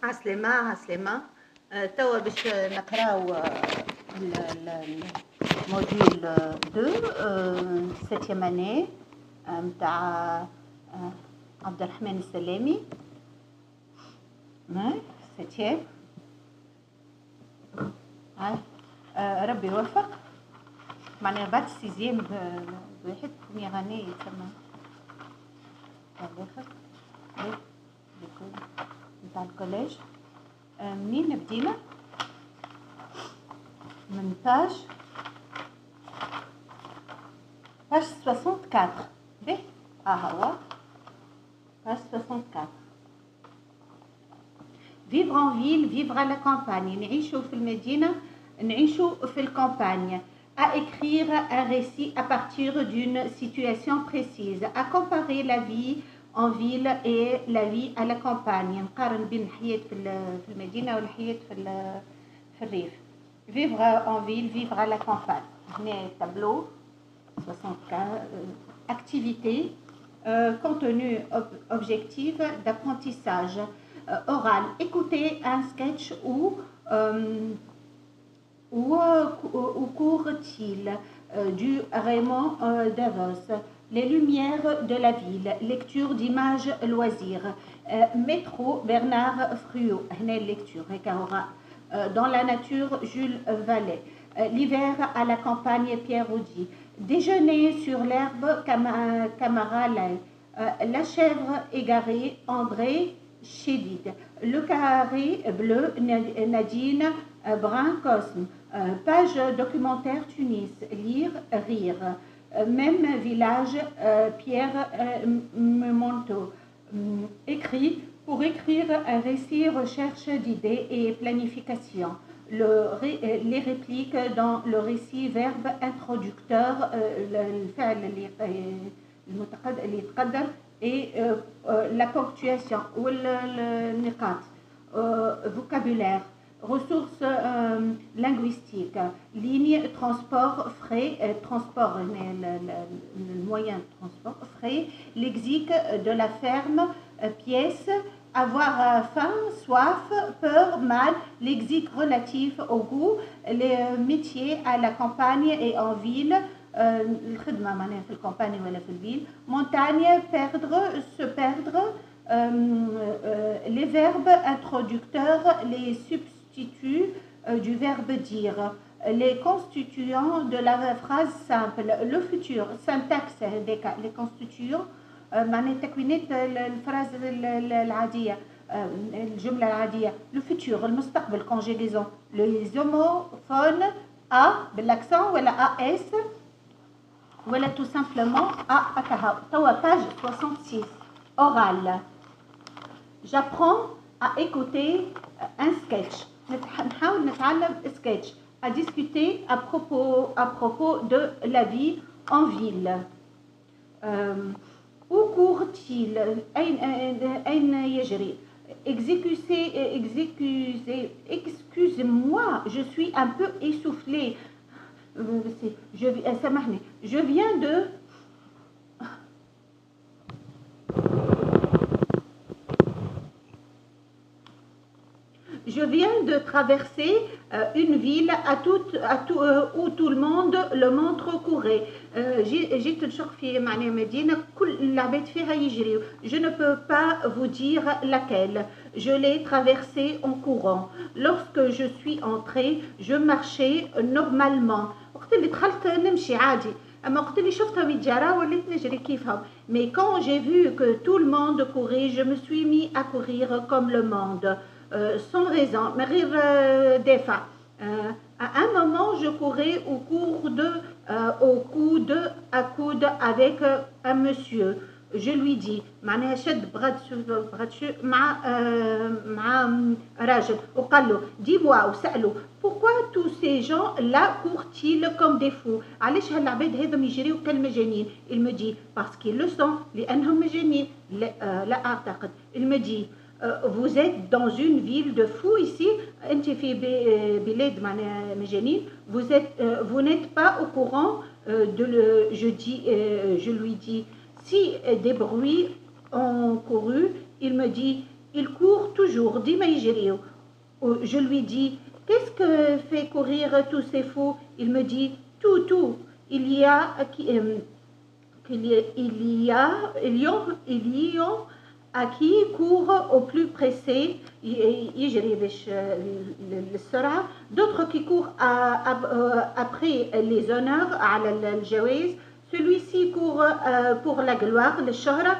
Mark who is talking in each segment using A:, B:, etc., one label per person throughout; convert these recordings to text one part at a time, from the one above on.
A: عسلامة عسلامة. توا باش نقراو الموديول 2 7e année متاع عبد الرحمن السلامي 7e. ربي يوفق. معناها بعد 6e بواحد 1 année يتسمى يوفق نتاع الكوليج. منين بدينا؟ من باج 64. به هو باج 64. vivre en ville, vivre à la campagne. نعيشوا في المدينة، نعيشوا في الكامبانيا. À écrire un récit à partir d'une situation précise. À comparer la vie en ville et la vie à la campagne. نقارن بين الحياة في المدينة والحياة في الريف. Vivre en ville, vivre à la campagne. هنا tableau 64. Activité, contenu objectif d'apprentissage oral. Écoutez un sketch où court-il du Raymond Devos. Les lumières de la ville. Lecture d'images loisirs. Métro Bernard Friot. هنا lecture. Dans la nature Jules Vallée. L'hiver à la campagne Pierre Audy. Déjeuner sur l'herbe Camara Lay. La chèvre égarée André Chédid. Le carré bleu Nadine Brun Cosme. Page documentaire Tunis. Lire, rire. Même village Pierre Memonto. Écrit. Pour écrire un récit, recherche d'idées et planification. Les répliques dans le récit, verbe introducteur, الفعل اللي يتقدم et la ponctuation والنقاط. Vocabulaire, ressources linguistiques, ligne, transport, frais, transport, le moyen de transport, frais, lexique de la ferme, pièce, avoir faim, soif, peur, mal, lexique relatif au goût, les métiers à la campagne et en ville, الخدمة معناها في الكامباني ولا في الفيل. Montagne, perdre, se perdre, les verbes introducteurs, les substituts du verbe dire, les constituants de la phrase simple, le futur, syntaxe, les constituants معناها تكوينات الفراز العادية الجملة العادية. le futur المستقبل conjugaison. les homophones a بالاكسون ولا as ولا tout simplement a هكا. توا page 66 oral. j'apprends à écouter un sketch. نحاول نتعلم sketch. à discuter à propos de la vie en ville. Où court-il? أين يجري? Excusez-moi, je suis un peu essoufflée. سامحني. Je viens de traverser une ville où tout le monde courait. جيت نشق في معناها مدينة كل العباد فيها يجريو. Je ne peux pas vous dire laquelle. Je l'ai traversée en courant. Lorsque je suis entrée, je marchais normalement. وقت اللي دخلت نمشي عادي. أما وقت اللي شفتهم يتجرى وليت نجري كيفهم. Mais quand j'ai vu que tout le monde courait, je me suis mis à courir comme le monde. Sans raison, mais d'effet. À un moment, je courais au coude à coude avec un monsieur. Je lui dis, معناها شد بغدشو مع راجل وقال له dis-moi وسأله pourquoi tous ces gens là courent-ils comme des fous. علاش هالعباد هذم يجريو كالمجانين. il me dit parce qu'ils le sont لأنهم مجانين. لا أعتقد. il me dit vous êtes dans une ville de fous ici. انت في بلاد معناها مجانين. vous n'êtes pas au courant je lui dis si des bruits ont couru. il me dit il court toujours, ديما يجري. Je lui dis, qu'est-ce que fait courir tous ces fous? Il me dit, tout. Il y a, il y a à qui court au plus pressé, يجري للسرعة. D'autres qui courent après les honneurs, على الجوائز. Celui-ci court pour la gloire, للشهرة.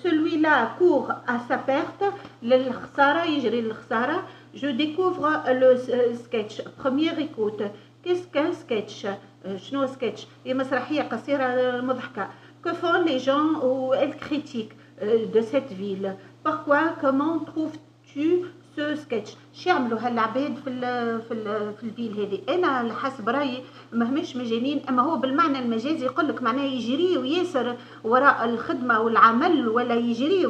A: Celui-là court à sa perte, للخسارة، يجري للخسارة. Je découvre le sketch. Première écoute. Qu'est-ce qu'un sketch? شنو sketch؟ هي مسرحية قصيرة مضحكة. Que font les gens ou elles critiquent de cette ville? Pourquoi? Comment trouves-tu ce sketch؟ شو يعملوا هالعباد في الفيل هذه؟ انا حسب رايي ماهمش مجانين، اما هو بالمعنى المجازي يقول لك معناه يجري وياسر وراء الخدمه والعمل، ولا يجري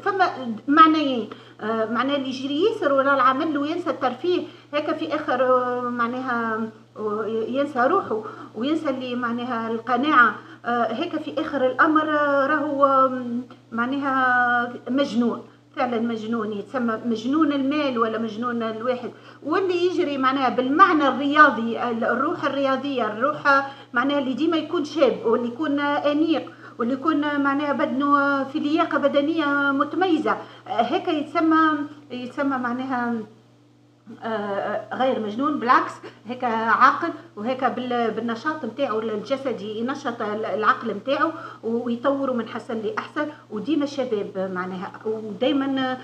A: فما معنيين. معناه اللي يجري ياسر وراء العمل وينسى الترفيه، هكا في اخر معناها ينسى روحه وينسى اللي معناها القناعه، هيك في اخر الامر راهو معناها مجنون، فعلا مجنون، يتسمى مجنون المال ولا مجنون الواحد. واللي يجري معناها بالمعنى الرياضي، الروح الرياضيه، الروح معناها اللي ديما يكون شاب واللي يكون انيق واللي يكون معناها بدنه في لياقه بدنيه متميزه، هيك يتسمى معناها غير مجنون، بالعكس هيك عاقل، وهيك بالنشاط نتاعو الجسدي ينشط العقل نتاعو ويطوروا من حسن لأحسن، وديما شباب معناها، ودائما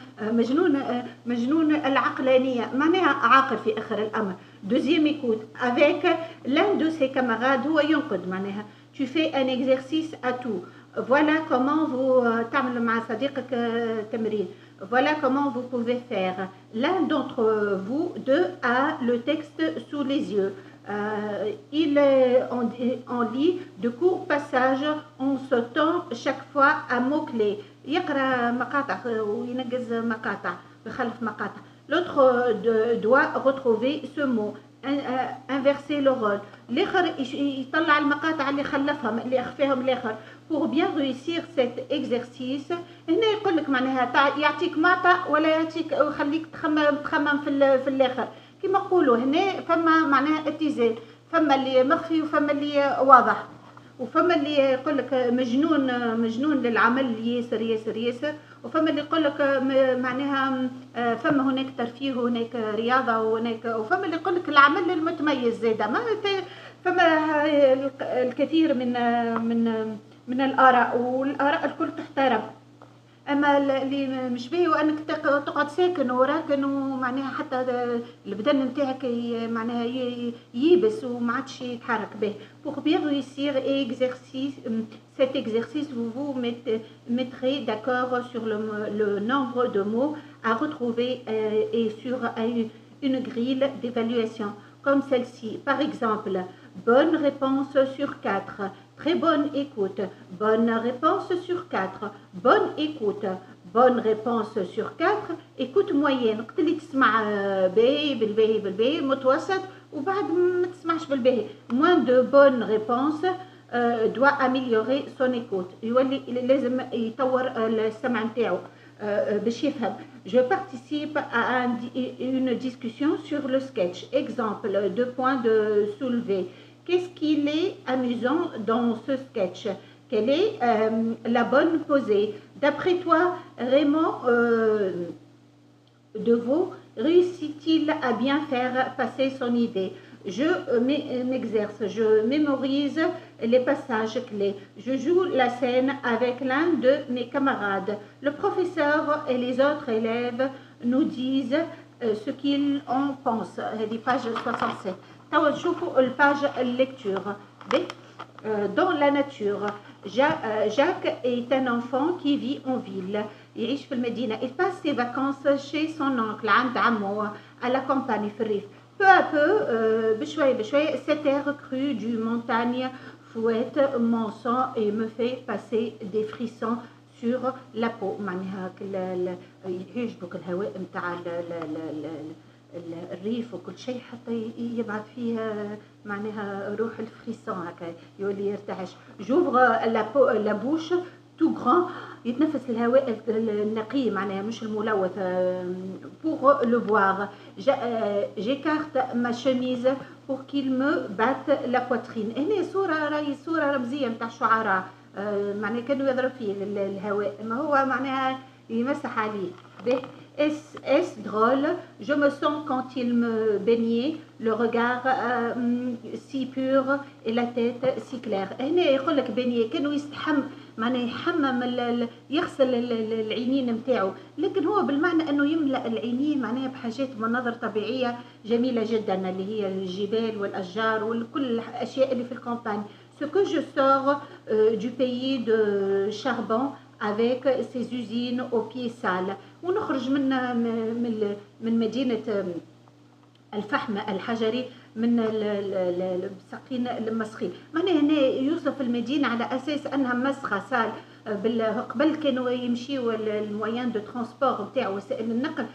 A: مجنون العقلانية، معناها عاقل في آخر الأمر. Deuxième écoute, avec l'un de ses camarades هو ينقد معناها tu fais un exercice à tout. Voilà comment vous تعمل مع صديقك تمرين. Voilà comment vous pouvez faire. L'un d'entre vous deux a le texte sous les yeux. Il en lit de courts passages en sautant chaque fois un mot-clé. يقرأ مقاطع وينجز مقاطع ويخلف مقاطع. L'autre doit retrouver ce mot. Inverser le rôle. الآخر يطلع المقاطع اللي خلفهم اللي أخفاهم الآخر. Pour bien réussir cet exercice هنا يقول لك معناها يعطيك مقطع ولا يعطيك ويخليك تخمم في الآخر. كما نقولوا هنا فما معناها اتزان، فما اللي مخفي وفما اللي واضح، وفما اللي يقول لك مجنون للعمل ياسر، وفما اللي يقول لك معناها فما هناك ترفيه وهناك رياضه وفما اللي يقول لك العمل المتميز زاده. ما فما الكثير من الآراء، والآراء الكل تحترم. اما اللي مش باهي وانك تقعد ساكن وراكن ومعناها حتى البدن نتاعك معناها ييبس وما عادش يتحرك به. Pour bien réussir cet exercice, vous vous mettrez d'accord sur le nombre de mots à retrouver et sur une grille d'évaluation comme celle-ci. Par exemple, bonne réponse sur 4. Très bonne écoute. Bonne réponse sur 4. Bonne écoute. Bonne réponse sur 4. Écoute moyenne. قلت لي تسمع باهي بالباهي متوسط وبعد ما تسمعش بالباهي. Moins de bonnes réponses doit améliorer son écoute. يولي لازم يطور السمع نتاعو باش يفهم. Je participe à une discussion sur le sketch. Exemple, 2 points de soulever. Qu'est-ce qu'il est amusant dans ce sketch? Quelle est la bonne posée? D'après toi, Raymond Devaux réussit-il à bien faire passer son idée? Je m'exerce, je mémorise les passages clés. Je joue la scène avec l'un de mes camarades. Le professeur et les autres élèves nous disent ce qu'ils en pensent. هذه page 67. توا نشوفوا الباج lecture. Dans la nature, Jacques est un enfant qui vit en ville. يعيش في المدينة. Il passe ses vacances chez son oncle عند عمو à la campagne في الريف. Peu à peu, بشوية, cet air cru du montagne fouette mon sang et me fait passer des frissons sur la peau. معناها يعجبك الهواء نتاع الريف وكل شيء حتى يبعث فيه معناها روح الفريسون هكا يولي يرتعش. J'ouvre la bouche تو غران يتنفس الهواء النقي معناها مش الملوث. بور لو فوار جيكارت ما شوميز بور كيل مو بات لا بواترين. هنا صوره راهي صوره رمزيه نتاع الشعراء، معناها كانوا يضرب فيه الهواء، ما هو معناها يمسح عليه. به est drôle, je me sens quand il me baignait, le regard si pur et la tête si claire. هنا يقول لك بينيه كانوا يستحم، معناه يحمم يغسل العينين نتاعو، لكن هو بالمعنى انه يملا العينين معناها بحاجات مناظر طبيعيه جميله جدا اللي هي الجبال والاشجار وكل الاشياء اللي في الكامباني. Ce que je sors du pays de charbon avec ses usines aux pieds sales. ونخرج من مدينة الفحم الحجري، من الساقين المسخين. معناها هنا يوصف المدينة على أساس أنها مسخة سال. قبل كانوا يمشيوا المويان دو ترانسبور نتاعو وسائل النقل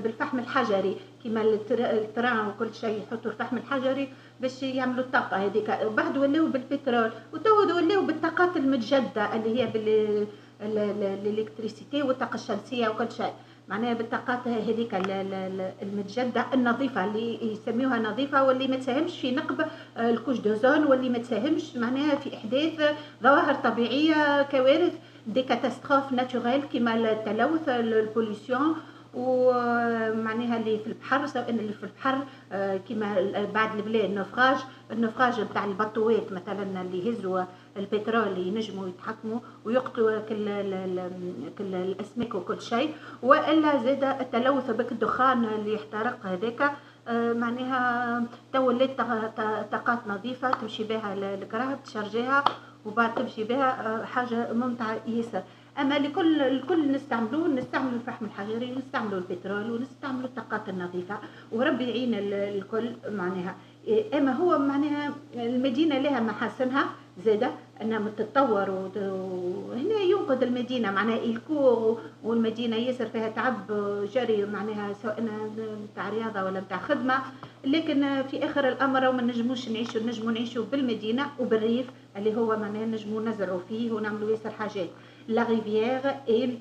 A: بالفحم الحجري، كيما التران وكل شيء يحطوا الفحم الحجري باش يعملوا الطاقة هذيك. وبعد ولاو بالبترول، وتو ولاو بالطاقات المتجددة اللي هي الالكتريسيتي والطاقة الشمسية وكل شيء، معناها بالطاقات هذيك المتجددة النظيفة اللي يسميوها نظيفة، واللي ما تساهمش في نقب الكوش دوزون، واللي ما تساهمش معناها في إحداث ظواهر طبيعية، كوارث دي كاتاستروف ناتوريل كيما التلوث البوليسيون، ومعناها اللي في البحر، سواء اللي في البحر كيما بعد البلاد النفراج نتاع البطوات مثلا اللي يهزوا البترول اللي ينجموا يتحكموا ويقتلوا كل الاسماك وكل شيء، والا زاد التلوث بك الدخان اللي يحترق هذاك. معناها تو ولات طاقات نظيفه تمشي بها الكراهب تشارجيها وبعد تمشي بها حاجه ممتعه ياسر. اما الكل نستعملوا الفحم الحجري، ونستعملوا البترول، ونستعملوا الطاقات النظيفه، وربي يعين الكل معناها. اما هو معناها المدينه لها محاسنها زاده انها تتطور، وهنا ينقذ المدينه معناها الكور، والمدينه ياسر فيها تعب جري معناها سواء نتاع رياضه ولا نتاع خدمه، لكن في اخر الامر ما نجموش نجموا نعيشوا بالمدينه وبالريف اللي هو معناها نجموا نزرعوا فيه ونعملوا ياسر حاجات. لا ريفيير اي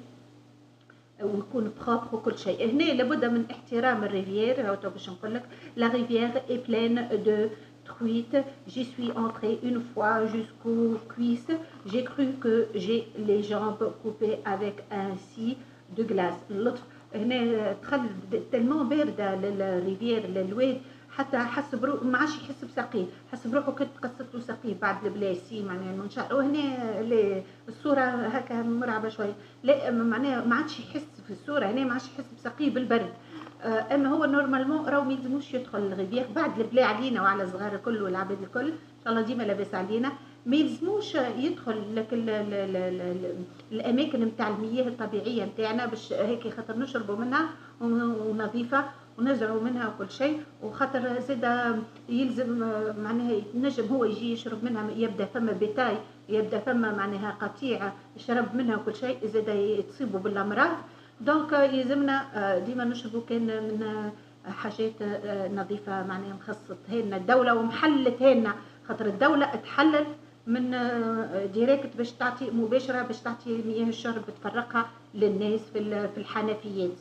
A: ويكون بروبر وكل شيء. هنا لابد من احترام الريفيير. هاو باش نقول لك لا ريفيير اي بلين دو truites. J'y suis entrée une fois jusqu'aux cuisses. J'ai cru que j'ai les jambes coupées avec un scie de glace. اللطف هنا دخل تلمون باردة للريفيير للواد حتى حس بروحه ما عادش يحس بساقيه، حس بروحه كنت قصت له ساقيه بعد البلاسي معناها المنشار. وهنا الصورة هكا مرعبة شوية، لا معناها ما عادش يحس في الصورة هنا ما عادش يحس بساقيه بالبرد. اما هو نورمالمون راهو ما يلزموش يدخل الريفيير بعد البلا علينا وعلى الصغار الكل والعباد الكل ان شاء الله ديما لاباس علينا، ما يلزموش يدخل لك الاماكن نتاع المياه الطبيعيه نتاعنا باش هيك خاطر نشربوا منها ونظيفه ونزرعوا منها وكل شيء، وخاطر زاد يلزم معناها ينجم هو يجي يشرب منها، يبدا فما بيتاي، يبدا فما معناها قطيع يشرب منها وكل شيء، زاد تصيبوا بالامراض. دونك يلزمنا ديما نشربوا كان من حاجات نظيفه معناها مخصصتها لنا الدوله ومحلتها لنا، خاطر الدوله تحلل من ديريكت باش تعطي مباشره باش تعطي مياه الشرب تفرقها للناس في الحنفيات.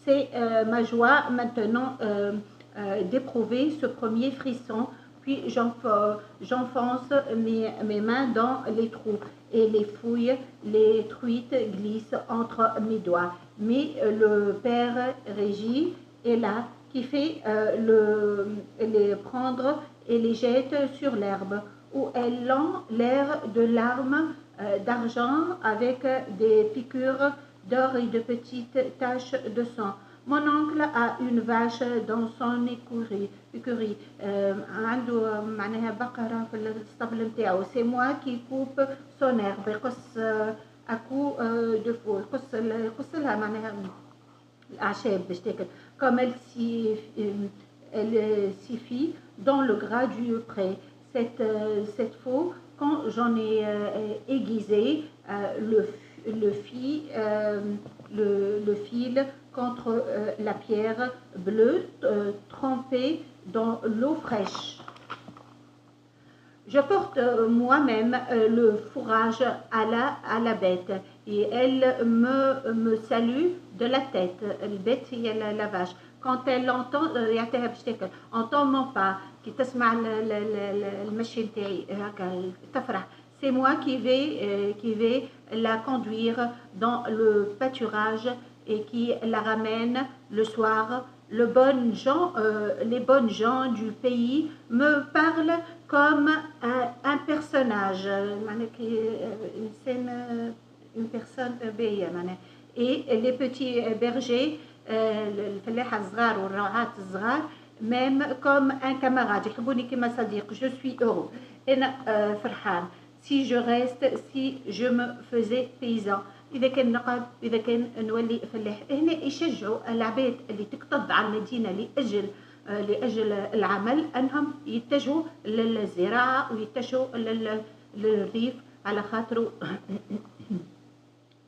A: C'est ma joie maintenant d'éprouver ce premier frisson, puis j'enfonce mes mains dans les trous et les fouilles, les truites glissent entre mes doigts. Mais le père Régis est là qui fait les prendre et les jette sur l'herbe, où elles ont l'air de larmes d'argent avec des piqûres d'or et de petites taches de sang. Mon oncle a une vache dans son écurie. عنده معناها بقرة في الاسطبل نتاعو. C'est moi qui coupe son herbe. يقص à coup de faux. يقص لها معناها الأعشاب باش تاكل. Comme elle s'y fit dans le gras du pré. Cette faux, quand j'en ai aiguisé le fil contre la pierre bleue trempée dans l'eau fraîche. Je porte moi-même le fourrage à la bête et elle me salue de la tête. البيت هي la vache. Quand elle entend يعطيها باش تاكل. Entend mon pas كي تسمع المشي نتاعي هكا تفرح. C'est moi qui vais la conduire dans le pâturage et qui la ramène le soir. Les bonnes gens du pays me parlent comme un personnage, une personne باهية معناها. Et les petits bergers, الفلاحة الصغار والرعاة الصغار, même comme un camarade, يحبوني كما صديق. Je suis heureux. أنا فرحان. Si je reste, si je me faisais paysan. إذا كان نقعد، إذا كان نولي فلاح. هنا يشجعوا العباد اللي تكتظ على المدينة لأجل العمل أنهم يتجهوا للزراعة ويتجهوا للريف على خاطر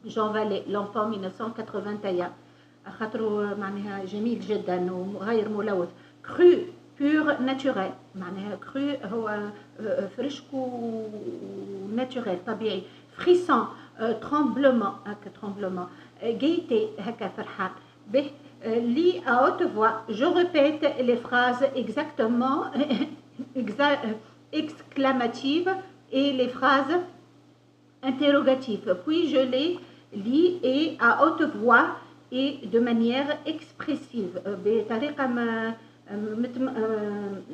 A: جون فالي لونفون 1981 خاطر معناها جميل جدا وغير ملوث. كرو بور ناتوريل معناها كرو هو فريشك وناتوريل طبيعي. فريسون tremblement هكا tremblement. gaieté هكا فرحان به. lis à haute voix. Je répète les phrases exactement exclamatives et les phrases interrogatives. Puis je les lis et à haute voix et de manière expressive. بطريقة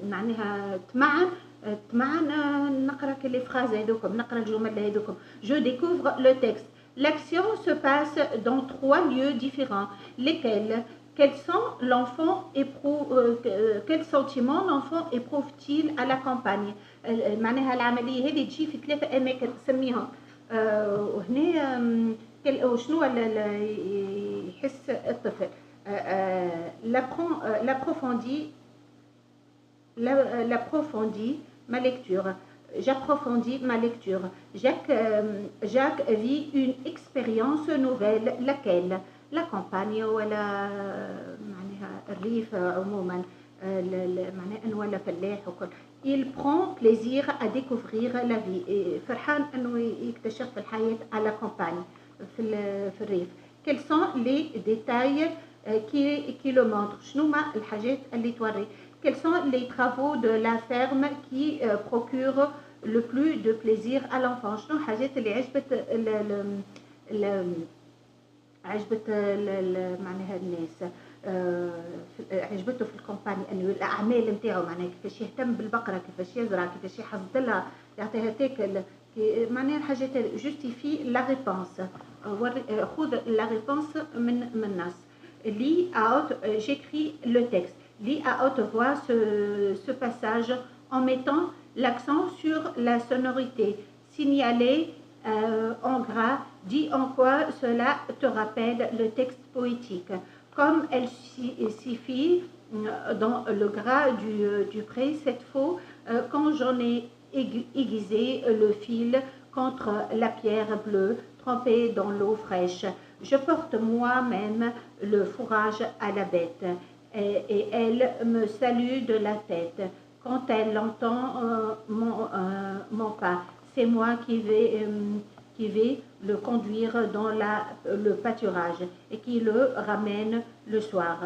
A: معناها تمعن نقرا les phrases هذوكم نقرا الجمل هذوكم. Je découvre le texte. L'action se passe dans 3 lieux différents, lesquels quel sentiment l'enfant éprouve-t-il à la campagne. معناها العملية هذه تجي في 3 أماكن سميهم. وهنا شنو يحس الطفل. l'approfondit ma lecture. J'approfondis ma lecture. Jacques vit une expérience nouvelle. Laquelle? La campagne ولا معناها الريف عموما معناها انه ولا فلاح وكل. Il prend plaisir à découvrir la vie. فرحان انه يكتشف الحياة à la campagne في الريف. Quels sont les détails qui le montrent؟ شنو ما الحاجات اللي توري. Quels sont les travaux de la ferme qui procurent le plus de plaisir à l'enfant؟ شنو الحاجات اللي عجبت معناها الناس عجبته في الكومباني انه الاعمال نتاعو معناها كيفاش يهتم بالبقره كيفاش يزرع كيفاش يحصد لها يعطيها تاكل معناها الحاجات جوستيفي لا ريبونس. خذ لا ريبونس من الناس. j'écris le texte. Lis à haute voix ce passage en mettant l'accent sur la sonorité. Signaler en gras, dis en quoi cela te rappelle le texte poétique. Comme elle s'y fit dans le gras du pré cette fois, quand j'en ai aiguisé le fil contre la pierre bleue trempée dans l'eau fraîche. Je porte moi-même le fourrage à la bête. Et elle me salue de la tête. Quand elle entend mon pas, c'est moi qui vais le conduire dans le pâturage et qui le ramène le soir.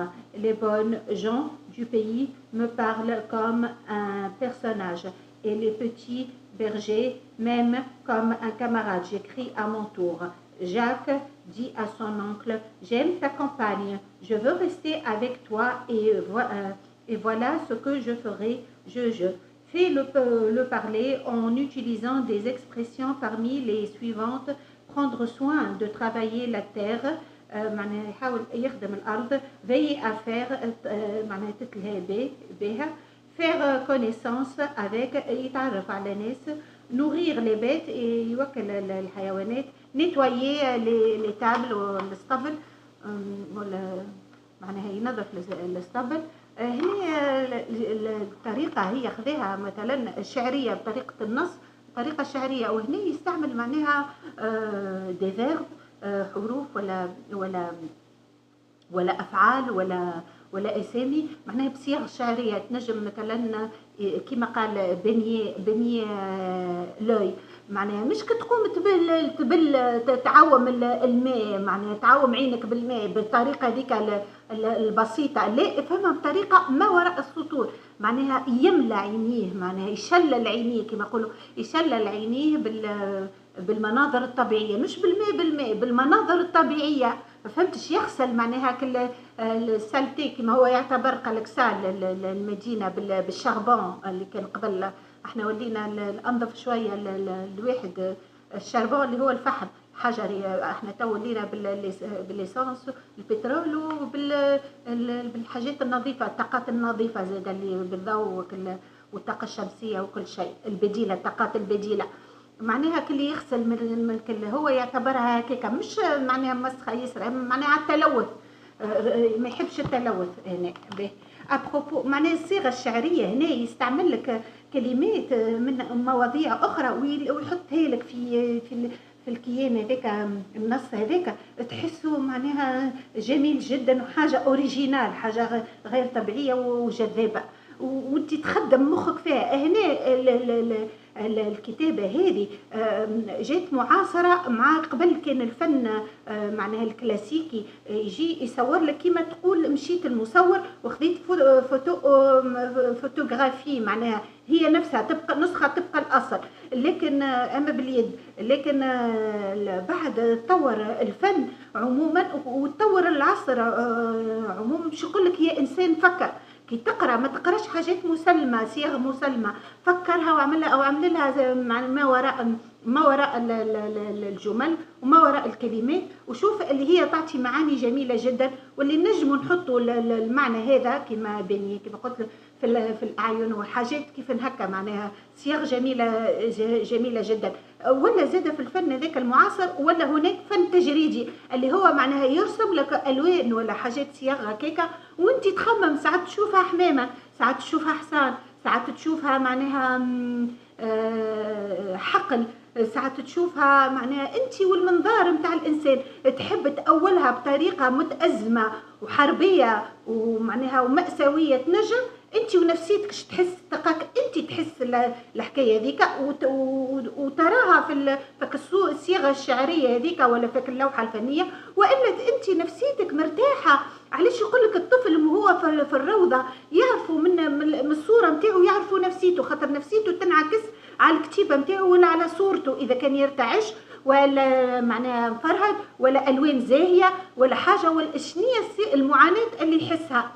A: Les bonnes gens du pays me parlent comme un personnage et les petits bergers même comme un camarade. J'écris à mon tour. Jacques dit à son oncle, j'aime ta campagne, je veux rester avec toi et voilà ce que je ferai. Je fais le parler en utilisant des expressions parmi les suivantes. Prendre soin de travailler la terre, معناها يحاول يخدم الأرض. veiller à faire معناها تتلهى بها. faire connaissance avec يتعرف على ناس. nourrir les bêtes يوكل الحيوانات. nettoyer les tables والاسطبل معناها ينظف الاسطبل. هنا الطريقة هي خذاها مثلا الشعرية بطريقة النص الطريقة الشعرية وهنا يستعمل معناها دي فيرب حروف ولا ولا أفعال ولا أسامي، معناها بصيغ شعرية تنجم مثلا كما قال بني لوي، معناها مش كتقوم تعوم الماء، معناها تعوم عينك بالماء بالطريقة هذيك البسيطة، لا افهمها بطريقة ما وراء السطور، معناها يملى عينيه، معناها يشلل عينيه كما يقولوا، يشلل عينيه بالمناظر الطبيعية، مش بالماء بالمناظر الطبيعية. فهمتش؟ يغسل معناها كل السالتي كما هو يعتبر، قالك سال المدينة بالشربون اللي كان قبل، احنا ولينا الانظف شوية الواحد الشربون اللي هو الفحم حجري، احنا تو ولينا بالليسانس البترول وبالحاجات النظيفة، الطاقات النظيفة زاد اللي بالضوء والطاقة الشمسية وكل شيء، البديلة، الطاقات البديلة، معناها كل يغسل من كل، هو يعتبرها هكاك، مش معناها مسخه يسرى، معناها التلوث، ما يحبش التلوث هنا به. ابروبو معناها الصيغه الشعريه هنا يستعمل لك كلمات من مواضيع اخرى ويحطها لك في الكيان هذاك، النص هذاك تحسه معناها جميل جدا، وحاجه اوريجينال، حاجه غير طبيعيه وجذابه، وانت تخدم مخك فيها. هنا الكتابة هذه جات معاصرة مع قبل، كان الفن معناها الكلاسيكي يجي يصور لك كيما تقول مشيت المصور وخذيت فوتوغرافي، معناها هي نفسها تبقى نسخة طبق الأصل، لكن أما باليد، لكن بعد تطور الفن عموما وتطور العصر عموما، مش يقول لك هي إنسان فكر، كي تقرا ما تقراش حاجات مسلمه، صيغ مسلمه، فكرها وعملها او عمل لها ما وراء الجمل وما وراء الكلمات، وشوف اللي هي تعطي معاني جميله جدا، واللي نجموا نحطوا المعنى هذا كما بني كما قلت في الاعين وحاجات كيف هكا، معناها صيغ جميله جدا. ولا زاد في الفن ذاك المعاصر، ولا هناك فن تجريدي اللي هو معناها يرسم لك الوان ولا حاجات صيغ هكاكا، وانت تخمم، ساعات تشوفها حمامه، ساعات تشوفها حصان، ساعات تشوفها معناها حقل، ساعات تشوفها معناها انت والمنظار نتاع الانسان تحب تأولها بطريقه متأزمه وحربيه ومعناها ومأساويه، تنجم انت ونفسيتك تحس تلقاك انت تحس الحكايه هذيك وتراها في الصيغه الشعريه هذيك ولا في اللوحه الفنيه، والا انت نفسيتك مرتاحه. علاش يقول لك الطفل وهو في الروضه يعرفوا من الصوره نتاعو، يعرفوا نفسيته، خاطر نفسيته تنعكس على الكتيبه نتاعو ولا على صورته، اذا كان يرتعش ولا معناها فرهد ولا الوان زاهيه ولا حاجه، ولا شنية المعاناه اللي يحسها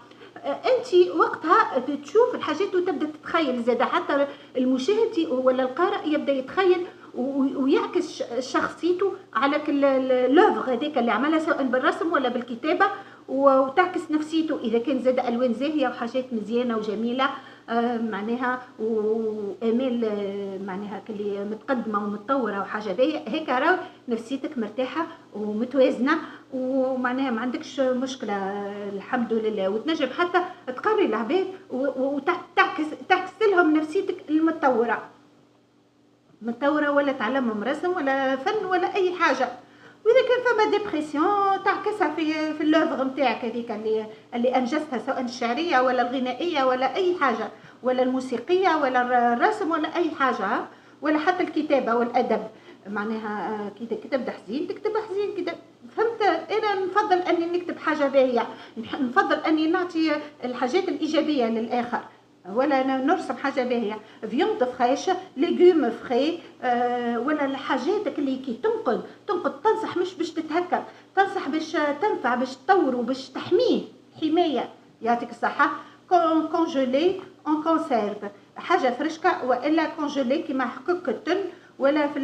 A: انت وقتها تشوف الحاجات وتبدا تتخيل، زاد حتى المشاهد ولا القارئ يبدا يتخيل ويعكس شخصيته على اللوفغ هذاك اللي عملها، سواء بالرسم ولا بالكتابه، وتعكس نفسيته اذا كان زاد الوان زاهيه وحاجات مزيانه وجميله معناها وامال معناها كلي متقدمه ومتطوره وحاجه هيك، راه نفسيتك مرتاحه ومتوازنه ومعناها ما عندكش مشكله الحمد لله، وتنجم حتى تقري العباد وتعكس لهم نفسيتك المتطوره ولا تعلمهم رسم ولا فن ولا اي حاجه. واذا كان فما ديبرسيون تعكسها في اللوفغ نتاعك هذيك اللي انجزتها، سواء الشعريه ولا الغنائيه ولا اي حاجه، ولا الموسيقيه ولا الرسم ولا اي حاجه، ولا حتى الكتابه والادب، معناها كي تكتب حزين تكتب حزين كده، فهمت؟ انا نفضل اني نكتب حاجه باهيه، نفضل اني نعطي الحاجات الايجابيه للاخر، ولا نرسم حاجه باهيه، فيوند فريش، ليغوم فري، ولا الحاجات اللي كي تنقد تنصح، مش باش تتهكر، تنصح باش تنفع، باش تطور وباش تحميه حمايه، يعطيك الصحه. كونجولي اون كونسيرف، حاجه فرشكه، والا كونجولي كيما حقك التن، ولا في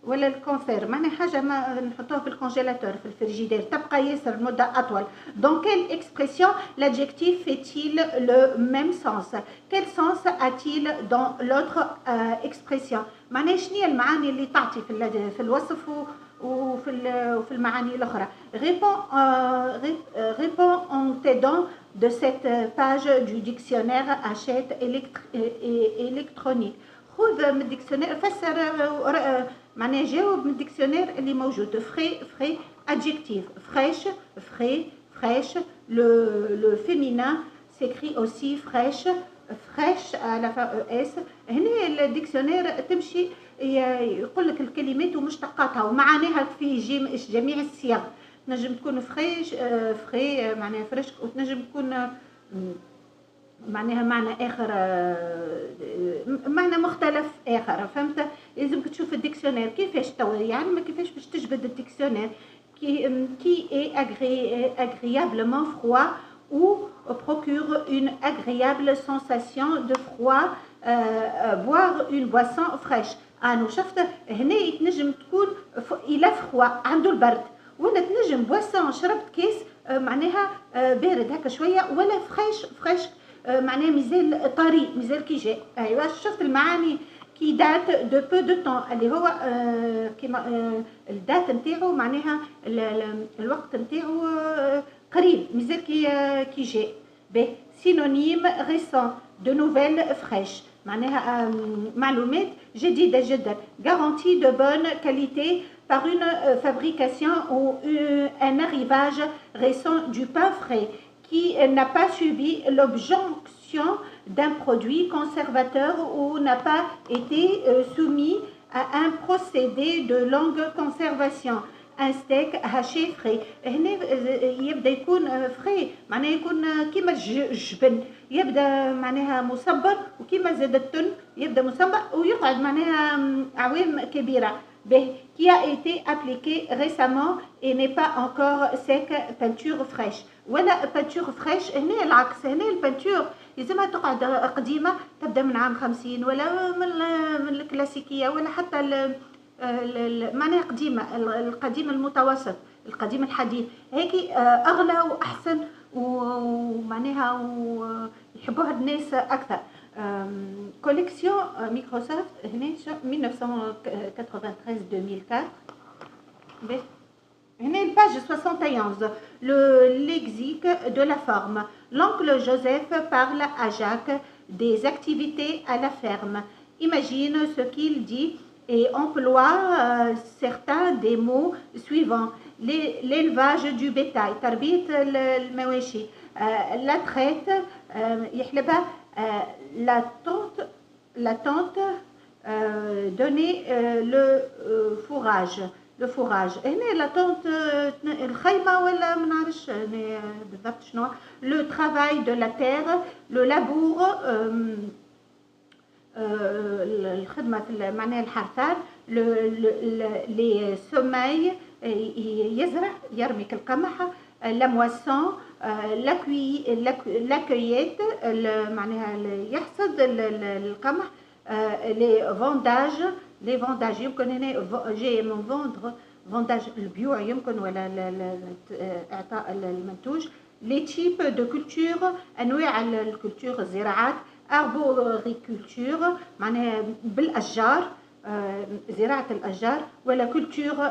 A: ولا الكونسير، معناها حاجه ما نحطوها في الكونجيلاتور في الفريجيدير تبقى ياسر مده اطول. دونك كيل اكسبرسيون l'adjectif fait-il le même sens؟ quel sens a-t-il dans l'autre expression؟ معناها شنو المعاني اللي تعطي في الوصف وفي المعاني الاخرى. réponds en t'aidant de cette page du dictionnaire Hachette électronique. خذ من الديكسيونير، فسر معناها جاوب من الديكسيونير اللي موجود. فري adjectif. Fraîche, frais, fraîche. Le féminin s'écrit aussi fraîche, fraîche à la fin es. هنا الديكسيونير تمشي يقول لك الكلمات ومشتقاتها ومعانيها في جميع الصيغ. تنجم تكون فريش فري معناها فريش، وتنجم تكون معناها معنى آخر، معنى مختلف آخر. فهمت؟ لازمك تشوف الديكسيونير كيفاش توا، يعني ما كيفاش باش تجبد الديكسيونير qui est agréablement froid ou procure une agréable sensation de froid, boire une boisson fraîche. أنا شفت هنا تنجم تكون إلى فخوة عنده البرد، ولا تنجم بواسون شربت كيس معناها بارد هكا شوية، ولا فريش معناها مازال طري مازال كي جاء. أيوة شفت المعاني كي دات دو بو دو طون اللي هو كيما الدات نتاعو معناها الوقت نتاعو قريب مازال كي جاء. ب سينونيم ريسون دو نوفيل فريش معناها معلومات جديدة جدا. garantie de bonne qualité par une fabrication ou un arrivage récent du pain frais qui n'a pas subi l'objonction d'un produit conservateur ou n'a pas été soumis à un procédé de longue conservation. un steak haché frais. هنا يبدا يكون فري معناها يكون كيما الجبن، يبدا معناها مصبر، وكيما زاد التن يبدا مصبر ويقعد معناها أعوام كبيرة. به qui a été appliqué récemment et n'est pas encore sec. peinture fraîche ولا peinture fraîche. هنا العكس، هنا البنتور لازمها تقعد قديمة، تبدا من عام 50 ولا من الكلاسيكية، ولا حتى معناها قديمة، القديم المتوسط، القديم الحديث، هيك أغلى وأحسن ومعناها ويحبوها الناس أكثر. كوليكسيون مايكروسوفت هنا 1993-2004. هنا الباج 71 le lexique de la forme. L'oncle Joseph parle à Jacques des activités à la ferme. Imagine ce qu'il dit et emploie certains des mots suivants. L'élevage du bétail, تربية المواشي، la traite يحلبها، la tente donner le fourrage. هنا لا تونت الخيمة ولا ما نعرفش بالضبط شنو. le travail de la terre, le labour الخدمة في معناها الحرثان، les semeilles يزرع يرمي كالقمح، la moisson la cueillette معناها يحصد القمح، les vendages يمكن هنا جاي من فونداج البيوع يمكن ولا اعطاء المنتوج. les types de culture انواع الكولتور الزراعات، arboriculture معناها بالاشجار زراعة الاشجار، ولا كولتور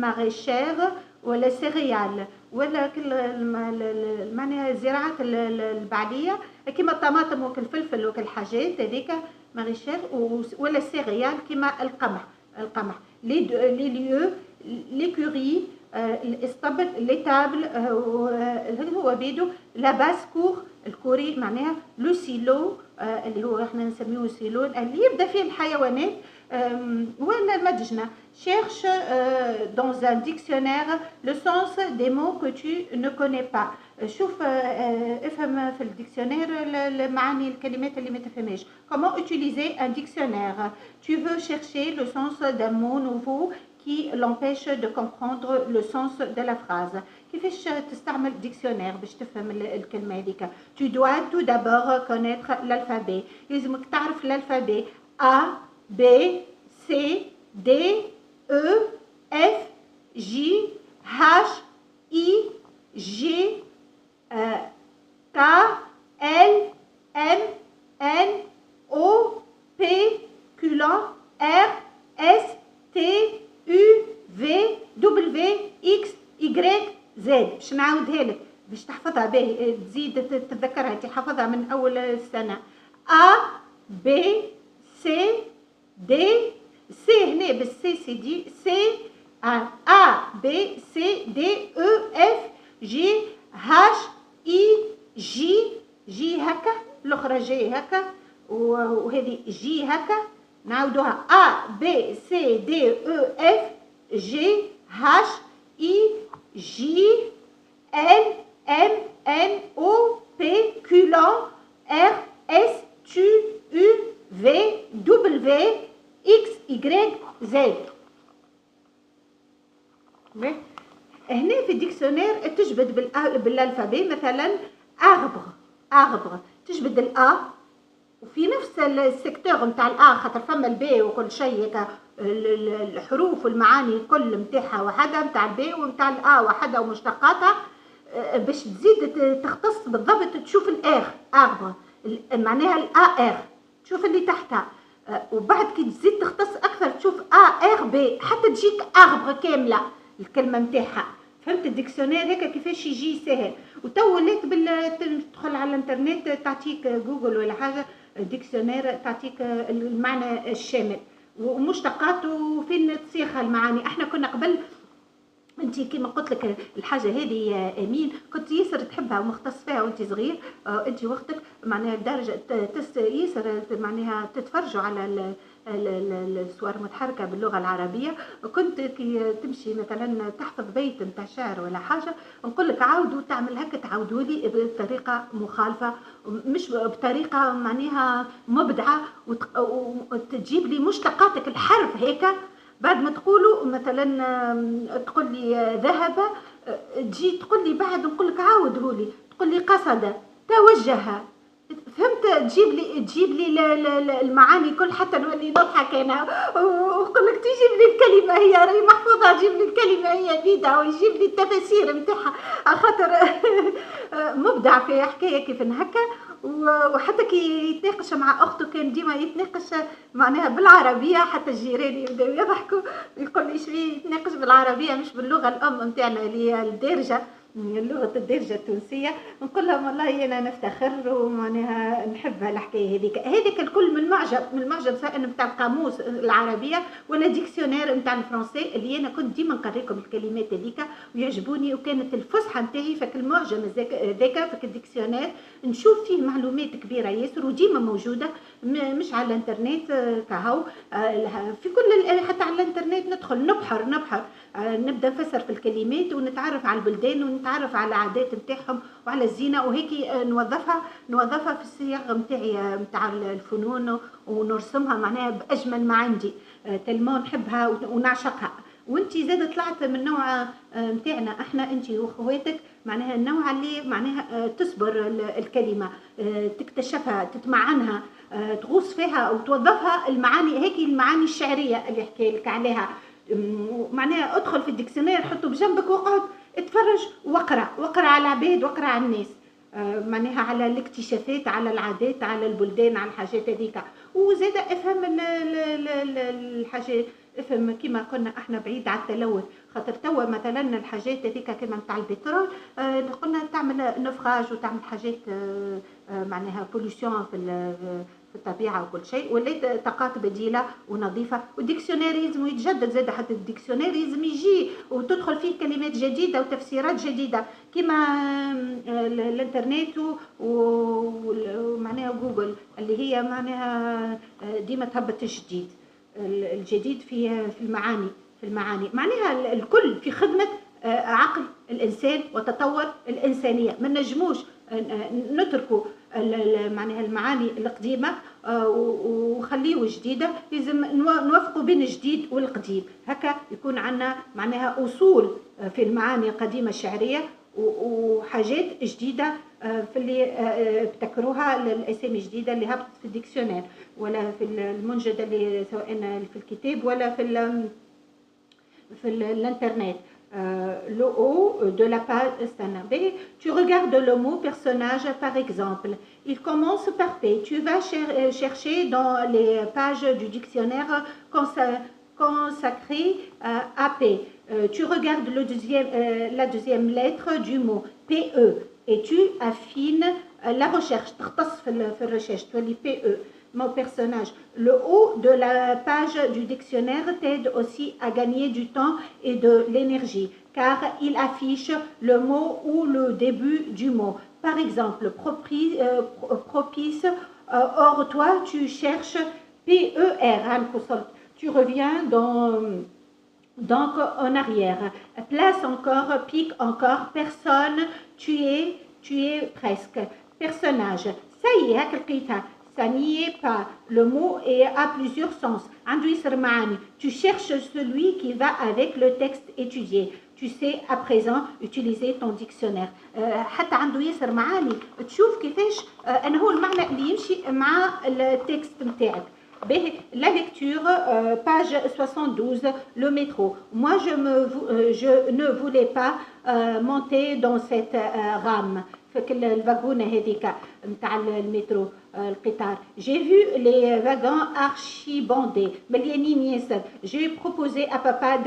A: maraîchère ولا سيريال، ولا كل معناها الزراعات البعلية كما الطماطم والفلفل وكالحاجات هذيك ماريشير، ولا سيريال كما القمح. لي ليو ليكوري الاسطبل، لي تابل هو بيدو، لا باس كور الكوري معناها، لو سيلو اللي هو احنا نسميه سيلو اللي يبدا فيه الحيوانات، ولا المدجنه. cherche dans un dictionnaire le sens des mots que tu ne connais pas. شوف افهم في الديكسيونير المعاني الكلمات اللي ما تفهمهاش. comment utiliser un dictionnaire. tu veux chercher le sens d'un mot nouveau qui l'empêche de comprendre le sens de la phrase. كيفاش تستعمل ديكسيونير باش تفهم الكلمه هذيك. tu dois tout d'abord connaître l'alphabet. لازمك تعرف الالفابي A B C D E F J H I G K L M N O P Q R S T U V W X Y Z. باش نعاودها لك باش تحفظها باهي، تزيد تتذكرها، تحفظها من اول السنه. A B C D C هنا بالسي سي دي، C A B C D E F G H I J جي هكا، الاخرى جي هكا، وهذه جي هكا. نعاودوها A B C D E F G H I J L M N O P Q R S T U V W X Y Z. هنا في الديكسيونير تجبد بالالفابي، مثلا اربغ تجبد الأ، وفي نفس السيكتور نتاع الأ خاطر فما البي وكل شيء، الحروف والمعاني الكل نتاعها وحده، نتاع البي ونتاع الأ وحده ومشتقاتها. باش تزيد تختص بالضبط تشوف الآر اربغ معناها الأ ار، تشوف اللي تحتها، وبعد كي تزيد تختص أكثر تشوف أ ار بي حتى تجيك اربغ كاملة الكلمة نتاعها. فهمت الديكسيونير هكا كيفاش يجي سهل. وتو ولات تدخل على الانترنت تعطيك جوجل ولا حاجه ديكسيونير تعطيك المعنى الشامل ومشتقاته فين تصيغها المعاني. احنا كنا قبل انت كيما قلت لك الحاجه هذه يا امين كنت ياسر تحبها ومختص فيها وانت صغير، انت وقتك معناها لدرجه ياسر معناها تتفرجوا على الصور متحركه باللغه العربيه. كنت كي تمشي مثلا تحفظ بيت نتاع شعر ولا حاجه نقول لك عاودوا تعمل هكا، تعاودوا لي بطريقه مخالفه مش بطريقه معناها مبدعه، وتجيب لي مشتقاتك الحرف هيك. بعد ما تقولوا مثلا تقول لي ذهب، تجي تقول لي بعد نقول لك عاوده لي، تقول لي قصد، توجه. فهمت؟ تجيب لي المعاني كل حتى نولي نضحك انا ونقول لك تجيب لي الكلمه هي راهي محفوظه، تجيب لي الكلمه هي بيدها ويجيب لي التفاسير نتاعها خاطر مبدع في حكايه كيف هكا. وحتى كي يتناقش مع اخته كان ديما يتناقش معناها بالعربيه، حتى الجيران يبداو يضحكوا يقول لي شويه يتناقش بالعربيه مش باللغه الام نتاعنا اللي هي الدارجه، لغه الدارجه التونسيه. نقول لهم والله انا نفتخر ومعناها نحبها الحكايه هذيك الكل من المعجب سواء نتاع القاموس العربيه ولا ديكسيونير نتاع الفرنسي اللي انا كنت ديما نقريكم الكلمات هذيك ويعجبوني، وكانت الفصحى نتاعي فك المعجم هذاك فك الديكسيونير نشوف فيه معلومات كبيره ياسر وديما موجوده مش على الانترنت كهو في كل حتى على الانترنت ندخل نبحر نبدا نفسر في الكلمات ونتعرف على البلدان ونتعرف على العادات نتاعهم وعلى الزينه، وهيك نوظفها في الصيغ نتاعي نتاع الفنون ونرسمها معناها باجمل ما عندي تلمو نحبها ونعشقها. وانت زاد طلعت من نوع نتاعنا احنا انت واخواتك معناها النوع اللي معناها تصبر الكلمه تكتشفها تتمعنها تغوص فيها وتوظفها المعاني هيك المعاني الشعريه اللي حكي لك عليها. معناها ادخل في الديكسيونير حطه بجنبك واقعد اتفرج واقرا على العباد واقرا على الناس معناها على الاكتشافات على العادات على البلدان على الحاجات هذيك. وزاد افهم الحاجات افهم كيما كنا احنا بعيد على التلوث خاطر توا مثلا الحاجات هذيك كيما نتاع البترول قلنا تعمل نفخاج وتعمل حاجات معناها بوليسيون في الطبيعه وكل شيء، ولات طاقات بديله ونظيفه. والديكسيونير لازم يتجدد زاد، حتى الديكسيونير لازم يجي وتدخل فيه كلمات جديده وتفسيرات جديده كيما الانترنت ومعناها جوجل اللي هي معناها ديما تهبط الجديد في المعاني معناها الكل في خدمه عقل الانسان وتطور الانسانيه. ما نجموش نتركوا معناها المعاني القديمه وخليه جديده، لازم نوفقوا بين الجديد والقديم هكا يكون عندنا معناها اصول في المعاني القديمه الشعريه وحاجات جديده في اللي ابتكروها الاسامي الجديده اللي هبطت في الديكسيونير ولا في المنجده اللي سواء في الكتاب ولا في الانترنت. Le haut de la page, tu regardes le mot personnage par exemple. Il commence par P. Tu vas chercher dans les pages du dictionnaire consacrées à P. Tu regardes la deuxième lettre du mot PE et tu affines la recherche. تختص في الريشيرش تولي PE. mon personnage. Le haut de la page du dictionnaire t'aide aussi à gagner du temps et de l'énergie, car il affiche le mot ou le début du mot. Par exemple, propice, or toi tu cherches PER, tu reviens donc en arrière. Place encore, pique encore, personne, tu es presque. Personnage, ça y est, ça n'y est pas. Le mot a plusieurs sens. Tu cherches celui qui va avec le texte étudié. Tu sais à présent utiliser ton dictionnaire. حتى عنده ياسر معاني تشوف كيفاش أنا هو المعنى اللي يمشي مع التكست نتاعك. La lecture, page 72, le métro. Moi, je ne voulais pas monter dans cette rame. Le wagon le métro, le قطار. J'ai vu les wagons archibondés. J'ai proposé à papa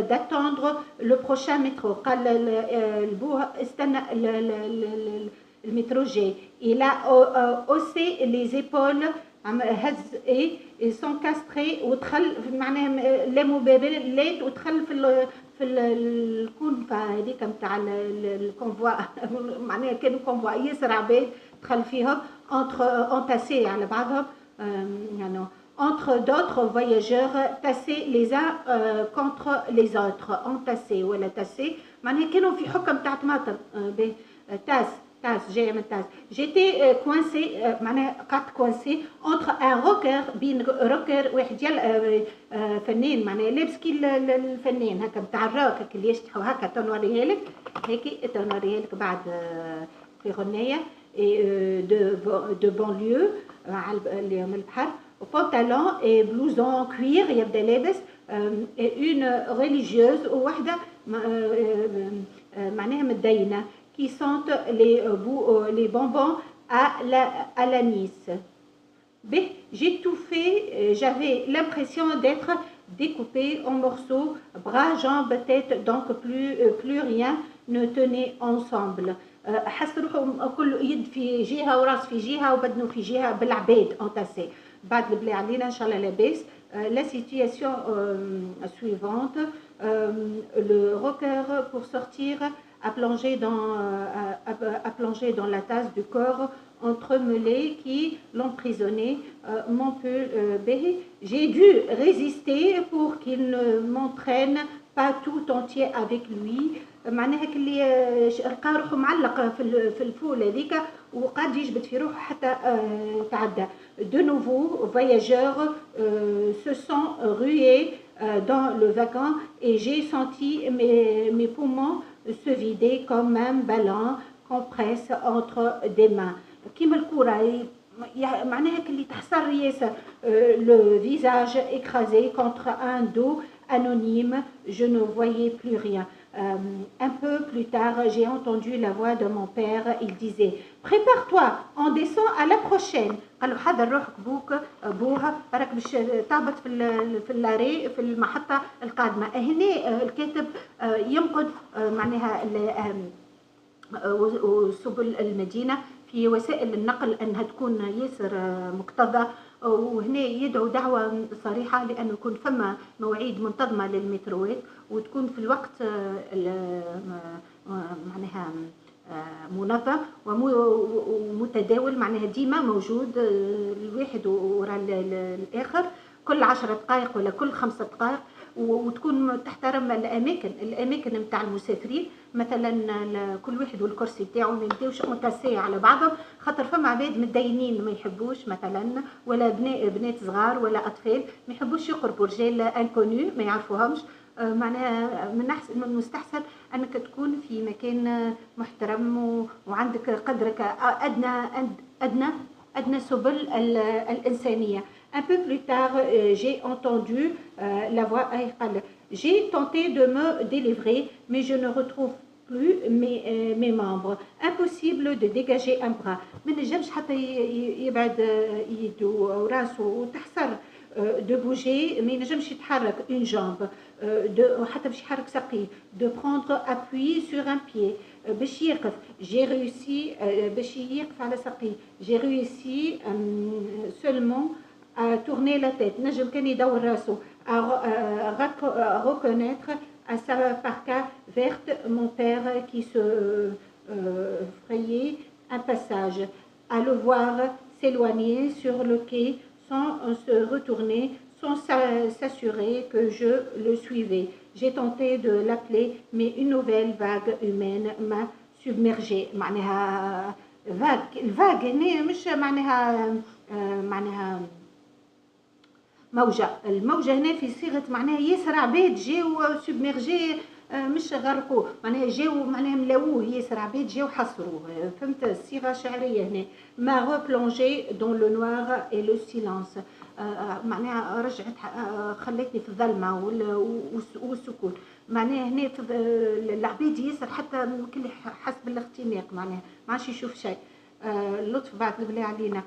A: d'attendre le prochain métro. Le métro G. Il a haussé les épaules هز ايه سونكاستري ودخل معناها لامو بابلات ودخل في الكونفا هذيك نتاع الكونفوا معناها كانوا كونفوا ياسر عباد دخل فيهم entassés على بعضهم يعني entre d'autres voyageurs tassés les uns contre les autres entassés ولا tassés معناها كانوا في حكم تاع طماطم تاس جايه من تاس. J'étais coincé entre un rocker بين روكر واحد ديال فنان معناها لابس كي الفنان هكا نتاع الروك اللي يشطحوا هكا تنوريها لك هيك تنوريها لك بعد في غنيه de banlieue اللي من البحر pantalon et blouson cuir يبدا لابس une religieuse وواحده معناها متدينه qui sentent les bonbons à l'anis. J'ai tout fait, j'avais l'impression d'être découpé en morceaux, bras, jambes, tête, donc plus rien ne tenait ensemble. حس روحهم كل يد في جهة وراس في جهة وبدنه في جهة بالعباد entassés. بعد اللي علينا إن شاء الله لاباس. La situation suivante, le rocker pour sortir a plongé dans la tasse du corps entremêlé qui l'emprisonnait. Mon peu j'ai dû résister pour qu'il ne m'entraîne pas tout entier avec lui. معناها اللي لقى روحه معلق في الفول هذيك وقعد يجبد في روحه حتى تعدى. De nouveau, voyageurs se sont rués dans le wagon et j'ai senti mes poumons se vider comme un ballon qu'on presse entre des mains. كيما الكرة معناها اللي تحصر ياسر le visage écrasé contre un dos anonyme, je ne voyais plus rien. Un peu plus tard, j'ai entendu la voix de mon père. Il disait: prépare-toi, on descend à la prochaine. قالوا حضر روحك بوها راك باش تهبط في اللاري في المحطة القادمة. هنا الكاتب ينقد معناها سبل المدينة في وسائل النقل أنها تكون ياسر مكتظة، وهنا يدعو دعوة صريحة لأنه يكون فما مواعيد منتظمة للمتروات وتكون في الوقت معناها منظم ومتداول معناها ديما موجود الواحد وراء الآخر كل 10 دقائق ولا كل 5 دقائق، وتكون تحترم الاماكن نتاع المسافرين. مثلا كل واحد والكرسي تاعو ما يبداوش اونتاسي على بعضهم، خاطر فما عباد متدينين ما يحبوش مثلا ولا بنات صغار ولا اطفال ما يحبوش يقربوا رجال انكونيو ما يعرفوهمش. معناها من المستحسن انك تكون في مكان محترم وعندك قدرك ادنى سبل الانسانيه. Un peu plus tard, j'ai entendu la voix. J'ai tenté de me délivrer, mais je ne retrouve plus mes membres. Impossible de dégager un bras. ما نجمش حتى يبعد يده وراسه وتحسر de bouger ما ينجمش يتحرك une jambe وحتى باش يحرك ساقيه de prendre appui sur un pied باش يقف j'ai réussi باش يقف على ساقيه j'ai réussi seulement à tourner la tête نجم كان يدور راسه à reconnaître à sa parka verte mon père qui se frayait un passage à le voir s'éloigner sur le quai sans se retourner, sans s'assurer que je le suivais. J'ai tenté de l'appeler, mais une nouvelle vague humaine m'a submergée. معناها الفاج هنا مش معناها موجة الموجة هنا في صيغة معناها ياسر عباد جاو سبميرجي مش غرقوه معناها جاو معناها ملاوه ياسر عباد جاو حصروه فهمت الصيغة شعرية هنا ما replongé dans le noir et le silence معناها رجعت خلتني في الظلمة والسكون معناها هنا العباد ياسر حتى كل حسب الاختناق معناها ما عادش يشوف شيء اللطف بعد بالله علينا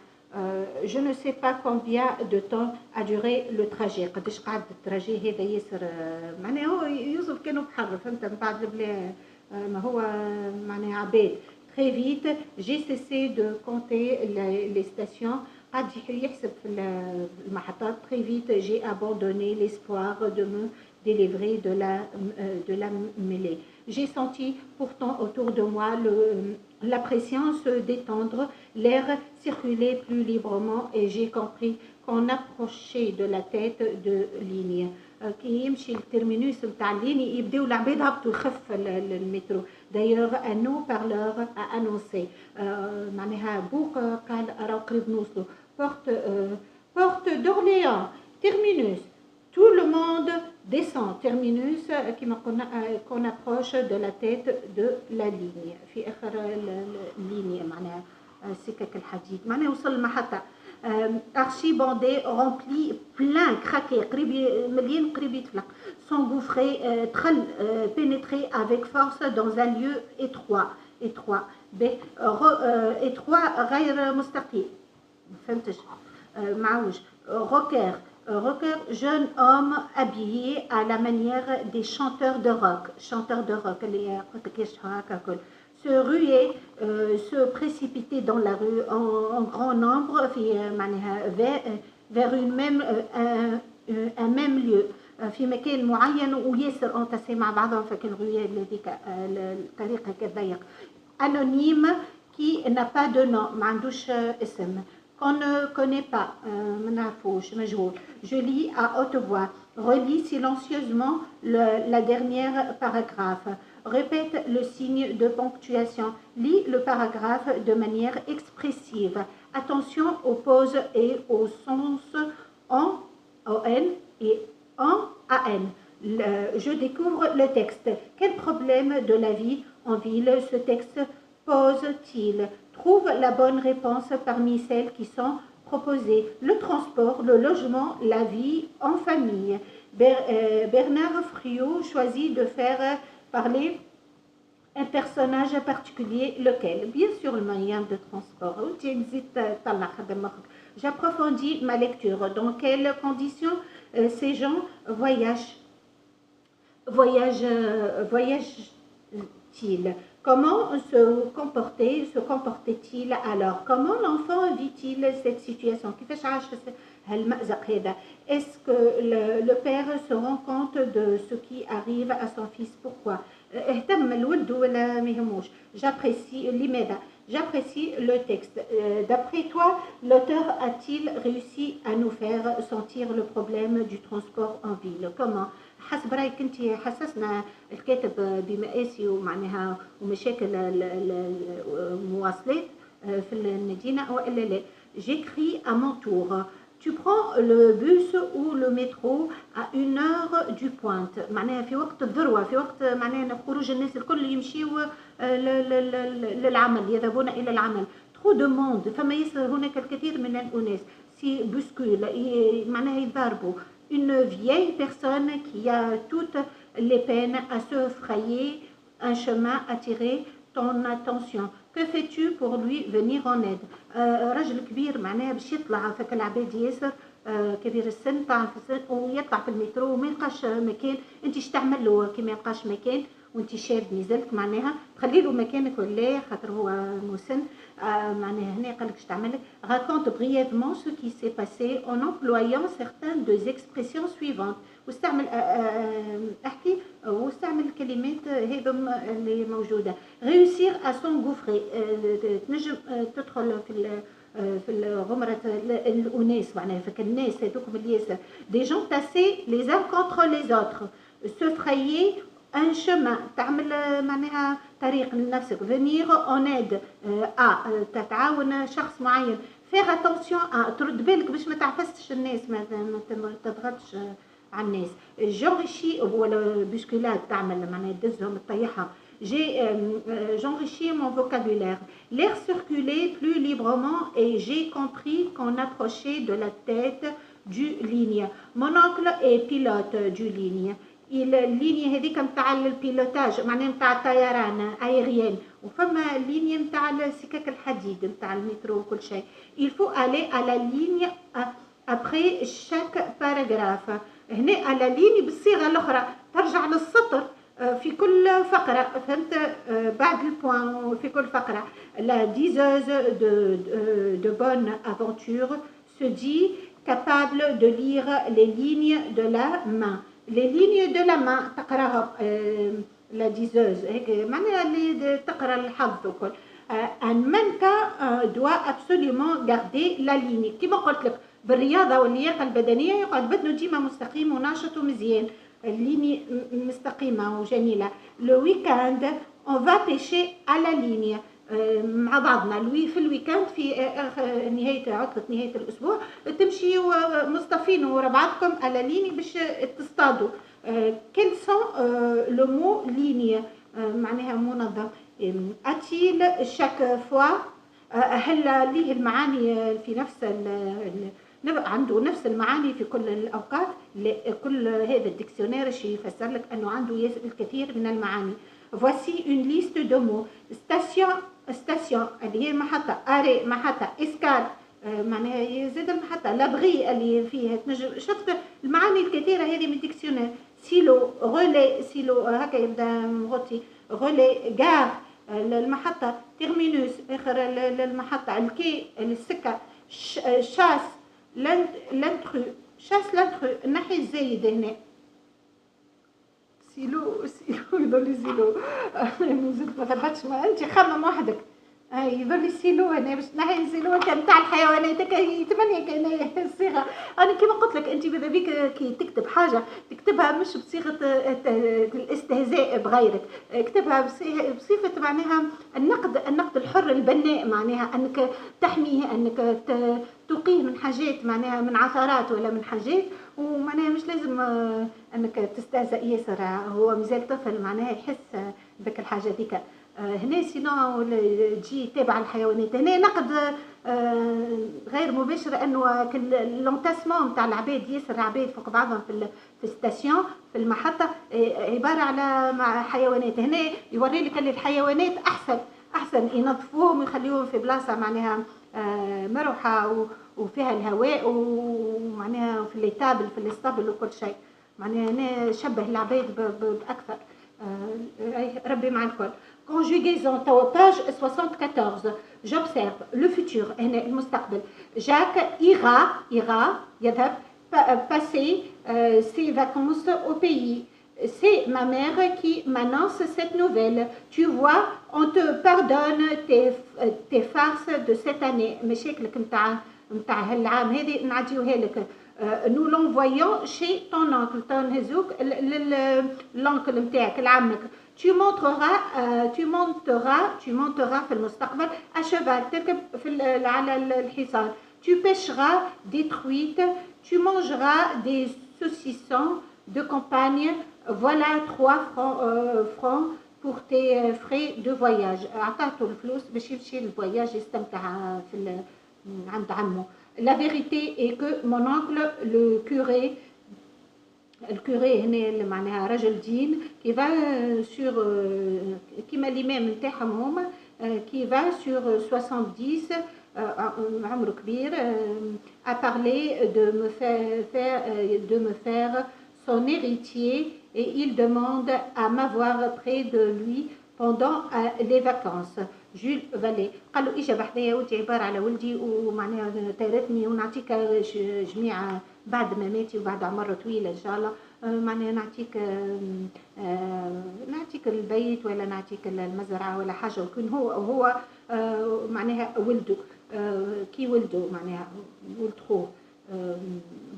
A: je ne sais pas combien de temps a duré le trajet قداش قعد التراجي هذا ياسر معناها هو يوسف كانوا بحر فهمت من بعد بلا ما هو معناها عباد très vite j'ai cessé de compter les stations قعد يحسب في المحطات très vite j'ai abandonné l'espoir de me délivrer de la mêlée j'ai senti pourtant autour de moi la pression se détendre, l'air circulait plus librement et j'ai compris qu'on approchait de la tête de ligne. كي يمشي الترمينوس نتاع الليني يبداو العباد هبطوا يخف المترو. D'ailleurs un haut-parleur a annoncé معناها بوق قال راهو قريب نوصلوا. Porte d'Orléans, terminus. Tout le monde descend terminus كما قلنا qu'on approche de la tête de la ligne في آخر اللينية معناها سكك الحديد معناها وصل المحطة archibandé rempli plein craqué قريب مليان قريب يتفلق s'engouffrer دخل pénétrer avec force dans un lieu étroit غير مستقيم ما فهمتش معوج rocker, jeune homme habillé à la manière des chanteurs de rock, se ruait, se précipitait dans la rue en grand nombre vers un même lieu. في مكان معين وياسر انتسي مع بعضهم في الرؤية هذيك الطريق هكا ضيق anonyme qui n'a pas de nom ما عندوش اسم qu'on ne connaît pas je lis à haute voix relis silencieusement la dernière paragraphe répète le signe de ponctuation lis le paragraphe de manière expressive attention aux pauses et aux sens en et en an je découvre le texte quel problème de la vie en ville ce texte pose-t-il trouve la bonne réponse parmi celles qui sont proposées. Le transport, le logement, la vie en famille. Bernard Friot choisit de faire parler un personnage particulier, lequel? Bien sûr, le moyen de transport. J'approfondis ma lecture. Dans quelles conditions ces gens voyagent-ils? Comment se comportait-il alors? Comment l'enfant vit-il cette situation? Est-ce que le père se rend compte de ce qui arrive à son fils? Pourquoi? J'apprécie le texte. D'après toi, l'auteur a-t-il réussi à nous faire sentir le problème du transport en ville? Comment? حسب رايك انت حسسنا الكاتب بمآسي ومعناها ومشاكل المواصلات في المدينه والا لا j'écris à mon tour tu prends le bus ou le métro à 1 heure du pointe معناها في وقت الذروه في وقت معناها خروج الناس الكل يمشيو للعمل يذهبون الى العمل trop de monde فما يصير هناك الكثير من الناس سي بوسكول معناها يضاربوا une vieille personne qui a toutes les peines à se frayer un chemin attirer ton attention. Que fais-tu pour lui venir en aide? راجل كبير معناها باش يطلع فك العباد ياسر كبير السن طعن في السن ويطلع في المترو وما يلقاش مكان، انت اش تعمل له كي ما يلقاش مكان وانت شاب نزلت معناها تخلي له مكانك ولا خاطر هو مسن. معناها هنا قال لك اش تعمل لك. raconte brièvement ce qui s'est passé en employant certaines des expressions suivantes. واستعمل احكي واستعمل الكلمات هذم اللي موجوده. réussir à s'engouffrer تنجم تدخل في الغمرة الأناس معناها فك الناس هذوكم اللي ياسر. des gens tassés les uns contre les autres. se frayer un chemin تعمل معناها طريق لنفسك. venir en aide تتعاون شخص معين. faire attention ترد بالك باش ما تعفسش الناس ما تضغطش على الناس. j'enrichis ولا بوسكولات تعمل معناها تدزهم تطيحها. j'enrichis mon vocabulaire. L'air circulait plus librement et j'ai compris qu'on approchait de la tête du ligne. Mon oncle est pilote du ligne. اللينيا هذيك نتاع البيلوتاج معناها نتاع الطيران aérien وفما لينيا نتاع السكك الحديد نتاع المترو وكل شيء. il faut aller à la ligne après chaque paragraphe. هنا على ليني بالصيغه الاخرى ترجع للسطر في كل فقرة فهمت بعد البوان في كل فقرة. la diseuse de bonne aventure se dit capable de lire les lignes de la main. les lignes de la main تقراها la diseuse هيك معناها اللي تقرا الحظ وكل. un mannequin doit absolument garder la ligne. كما قلت لك بالرياضة واللياقة البدنية يقعد بدنه ديما مستقيم وناشط ومزيان الليني مستقيمة وجميلة. لو ويكاند اون فا بيشي على لينيا مع بعضنا في الويكاند في نهاية عطلة نهاية الأسبوع تمشي مصطفين ورا بعضكم على ليني باش تصطادوا. كل سون لو مو لينيا معناها منظم. أتيل شاك فوا هل ليه المعاني في نفس عنده نفس المعاني في كل الأوقات. كل هذا الديكسيونير يفسر لك أنه عنده الكثير من المعاني. voici une liste de mots. station اللي هي محطة. arrêt محطة. اسكار معناها يزيد المحطة. لابغي اللي فيها تنجم شفت المعاني الكثيرة هذه من الديكسيونير. سيلو غولي سيلو هكا يبدا مغطي. غولي جار المحطة. تيرمينوس آخر المحطة. الكي السكة. شاس لانترو شاس لانترو الناحية الزايدة هنا. سيلو يضل سيلو نزلت ما ثبتش ما انت خمم وحدك. يضل سيلو هنا باش نحي سيلو نتاع الحيوانات يتمنى كان الصيغه. انا كيما قلت لك انت ماذا بيك كي تكتب حاجه تكتبها مش بصيغه الاستهزاء بغيرك، اكتبها بصفه معناها النقد الحر البناء، معناها انك تحميه، انك تقيه من حاجات معناها من عثرات ولا من حاجات، ومعناها مش لازم انك تستهزأ ياسر، هو مازال طفل معناها يحس بك الحاجه ذيك. هنا سينو تجي تابع الحيوانات. هنا نقد غير مباشر انه لونتاسمون نتاع العباد، ياسر العباد فوق بعضهم في الستاسيون في المحطه عباره على حيوانات. هنا يوري لك ان الحيوانات احسن ينظفوهم ويخليوهم في بلاصه معناها مروحه وفيها الهواء، ومعناها في الاسطبل في الاسطبل وكل شيء. معناها هنا شبه العباد باكثر. ربي مع الكل. Conjugaison توا page 74. J'observe le futur هنا المستقبل. Jacques ira يذهب passer ses vacances au pays. C'est ma mère qui m'annonce cette nouvelle. Tu vois, on te pardonne tes farces de cette année. مشاكلك نتاع هالعام هذه نعديوها لك. Nous l'envoyons chez ton oncle. تنهزوك l'oncle نتاعك لعمك. Tu monteras في المستقبل à cheval تركب على الحصان. Tu pêcheras des truites. Tu mangeras des saucissons de campagne. Voilà 3 francs pour tes frais de voyage. أعطاته الفلوس باش يمشي للفواياج يستمتع في عند عمه. La vérité est que mon oncle le curé هنا معناها رجل دين qui va sur كيما الإمام نتاعهم هما qui va sur 70 عمره كبير a parlé de me faire son héritier et il demande à m'avoir près de lui pendant les vacances. جول فالي قال له اجا بحذايا ولدي عباره على ولدي ومعناها تارثني ونعطيك جميع بعد مماتي وبعد عمر طويل ان شاء الله معناها نعطيك البيت ولا نعطيك المزرعه ولا حاجه وكون هو معناها ولده كي ولده معناها ولد خوه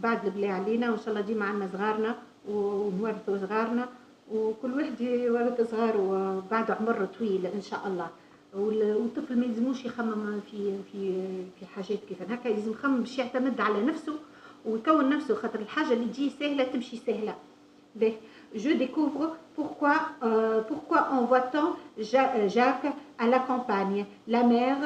A: بعد البلاي علينا وان شاء الله ديما عندنا صغارنا ونورثوا صغارنا وكل واحد يورث صغاره بعد عمر طويل ان شاء الله. والطفل ما يلزموش يخمم في حاجات كيف هكا، لازم يخمم باش يعتمد على نفسه ويكون نفسه، خاطر الحاجه اللي تجي سهله تمشي سهله. Je découvre pourquoi on voit tant Jacques à la campagne. La mère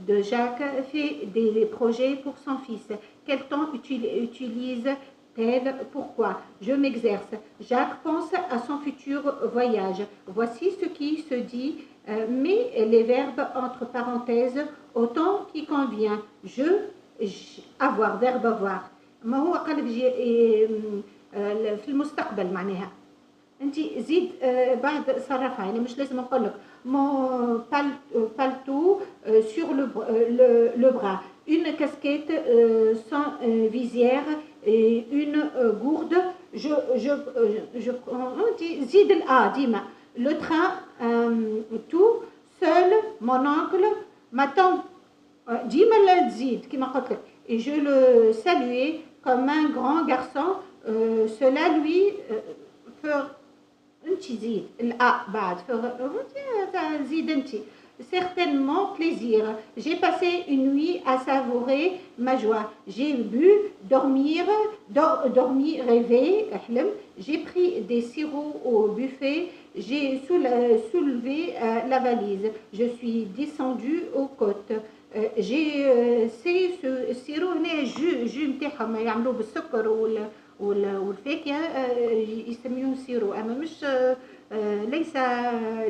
A: de Jacques fait des projets pour son fils. Quel temps utilise-t-elle? Pourquoi? Je m'exerce. Jacques pense à son futur voyage. Voici ce qui se dit. Mais les verbes entre parenthèses au temps qui convient. Avoir, verbe avoir. ما هو قال في المستقبل معناها انت زيد بعد صرفها، يعني مش لازم نقول لك mon palto sur le bras, une casquette sans visière et une gourde. زيد ديما le train, tout seul, mon oncle m'attend. Dima l'azid, qui m'a dit, et je le saluais comme un grand garçon. Cela lui certainement plaisir. J'ai passé une nuit à savourer ma joie. J'ai bu, dormi, rêvé. J'ai pris des sirops au buffet. J'ai soulevé la valise. Je suis descendu aux côtes. J'ai ce sirop هنا جو نتاعهم يعملوه بالسكر والفاكهه يسميوه سيرو، اما مش ليس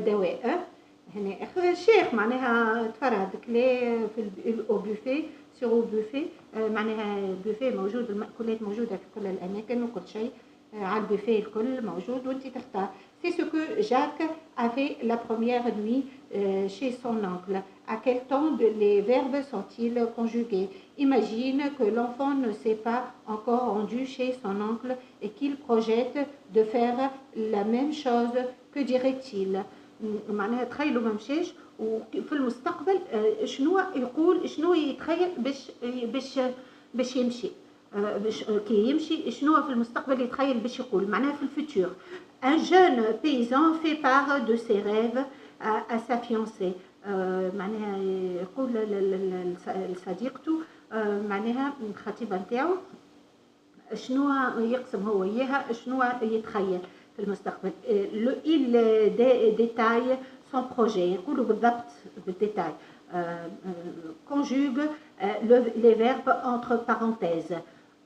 A: دواء. هنا الشيخ معناها تفرهد كلا في البوفيه سيرو بوفيه، معناها البوفيه موجود، المأكولات موجوده في كل الاماكن وكل شيء على البوفيه الكل موجود وانت تختار. C'est ce que Jacques a fait la première nuit chez son oncle. À quel temps les verbes sont-ils conjugués? Imagine que l'enfant ne s'est pas encore rendu chez son oncle et qu'il projette de faire la même chose. Que dirait-il? معناها تخيلوا ما مشاش وفي المستقبل شنو يقول، شنو يتخيل باش يمشي، كي يمشي شنو في المستقبل يتخيل باش يقول، معناها في الفوتور. Un jeune paysan fait part de ses rêves à sa fiancée. معناها يقول لصديقته معناها الخطيبة نتاعو شنو يقسم هو إياها، شنو يتخيل في المستقبل. Il détaille son projet، يقولوا بالضبط بالديتاي. Conjugue les verbes entre parenthèses.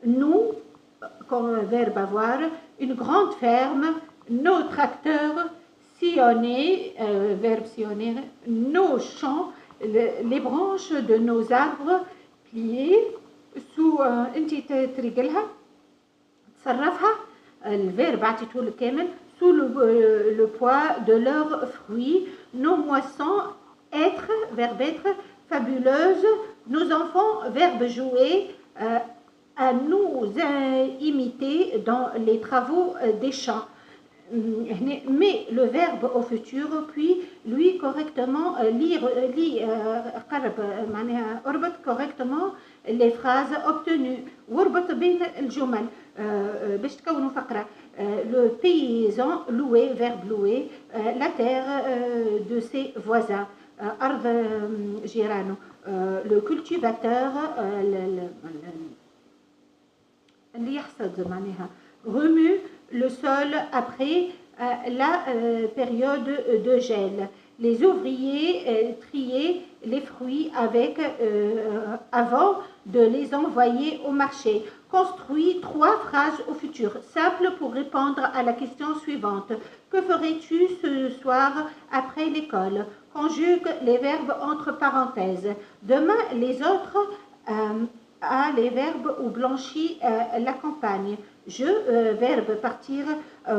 A: Nous, comme verbe avoir, une grande ferme, nos tracteurs, sillonner, verbe sillonner, nos champs, les branches de nos arbres pliées sous انت تريقلها تصرفها الفيرب عطيته لك كامل sous le poids de leurs fruits, nos moissons, être, verbe être, fabuleuse, nos enfants, verbe jouer, à nous imiter dans les travaux des champs. Mais le verbe au futur, puis lui correctement اربط correctement les phrases obtenues واربط بين الجمل باش تكونوا فقرة. Le paysan louait, verbe louer, la terre de ses voisins. أرض جيرانه. Le cultivateur اللي يحصد معناها remue le sol après la période de gel. Les ouvriers triaient les fruits avant de les envoyer au marché. Construis 3 phrases au futur, simples pour répondre à la question suivante. Que ferais-tu ce soir après l'école? Conjugue les verbes entre parenthèses. Demain, les autres à les verbes ou blanchit la campagne. Je, verbe partir,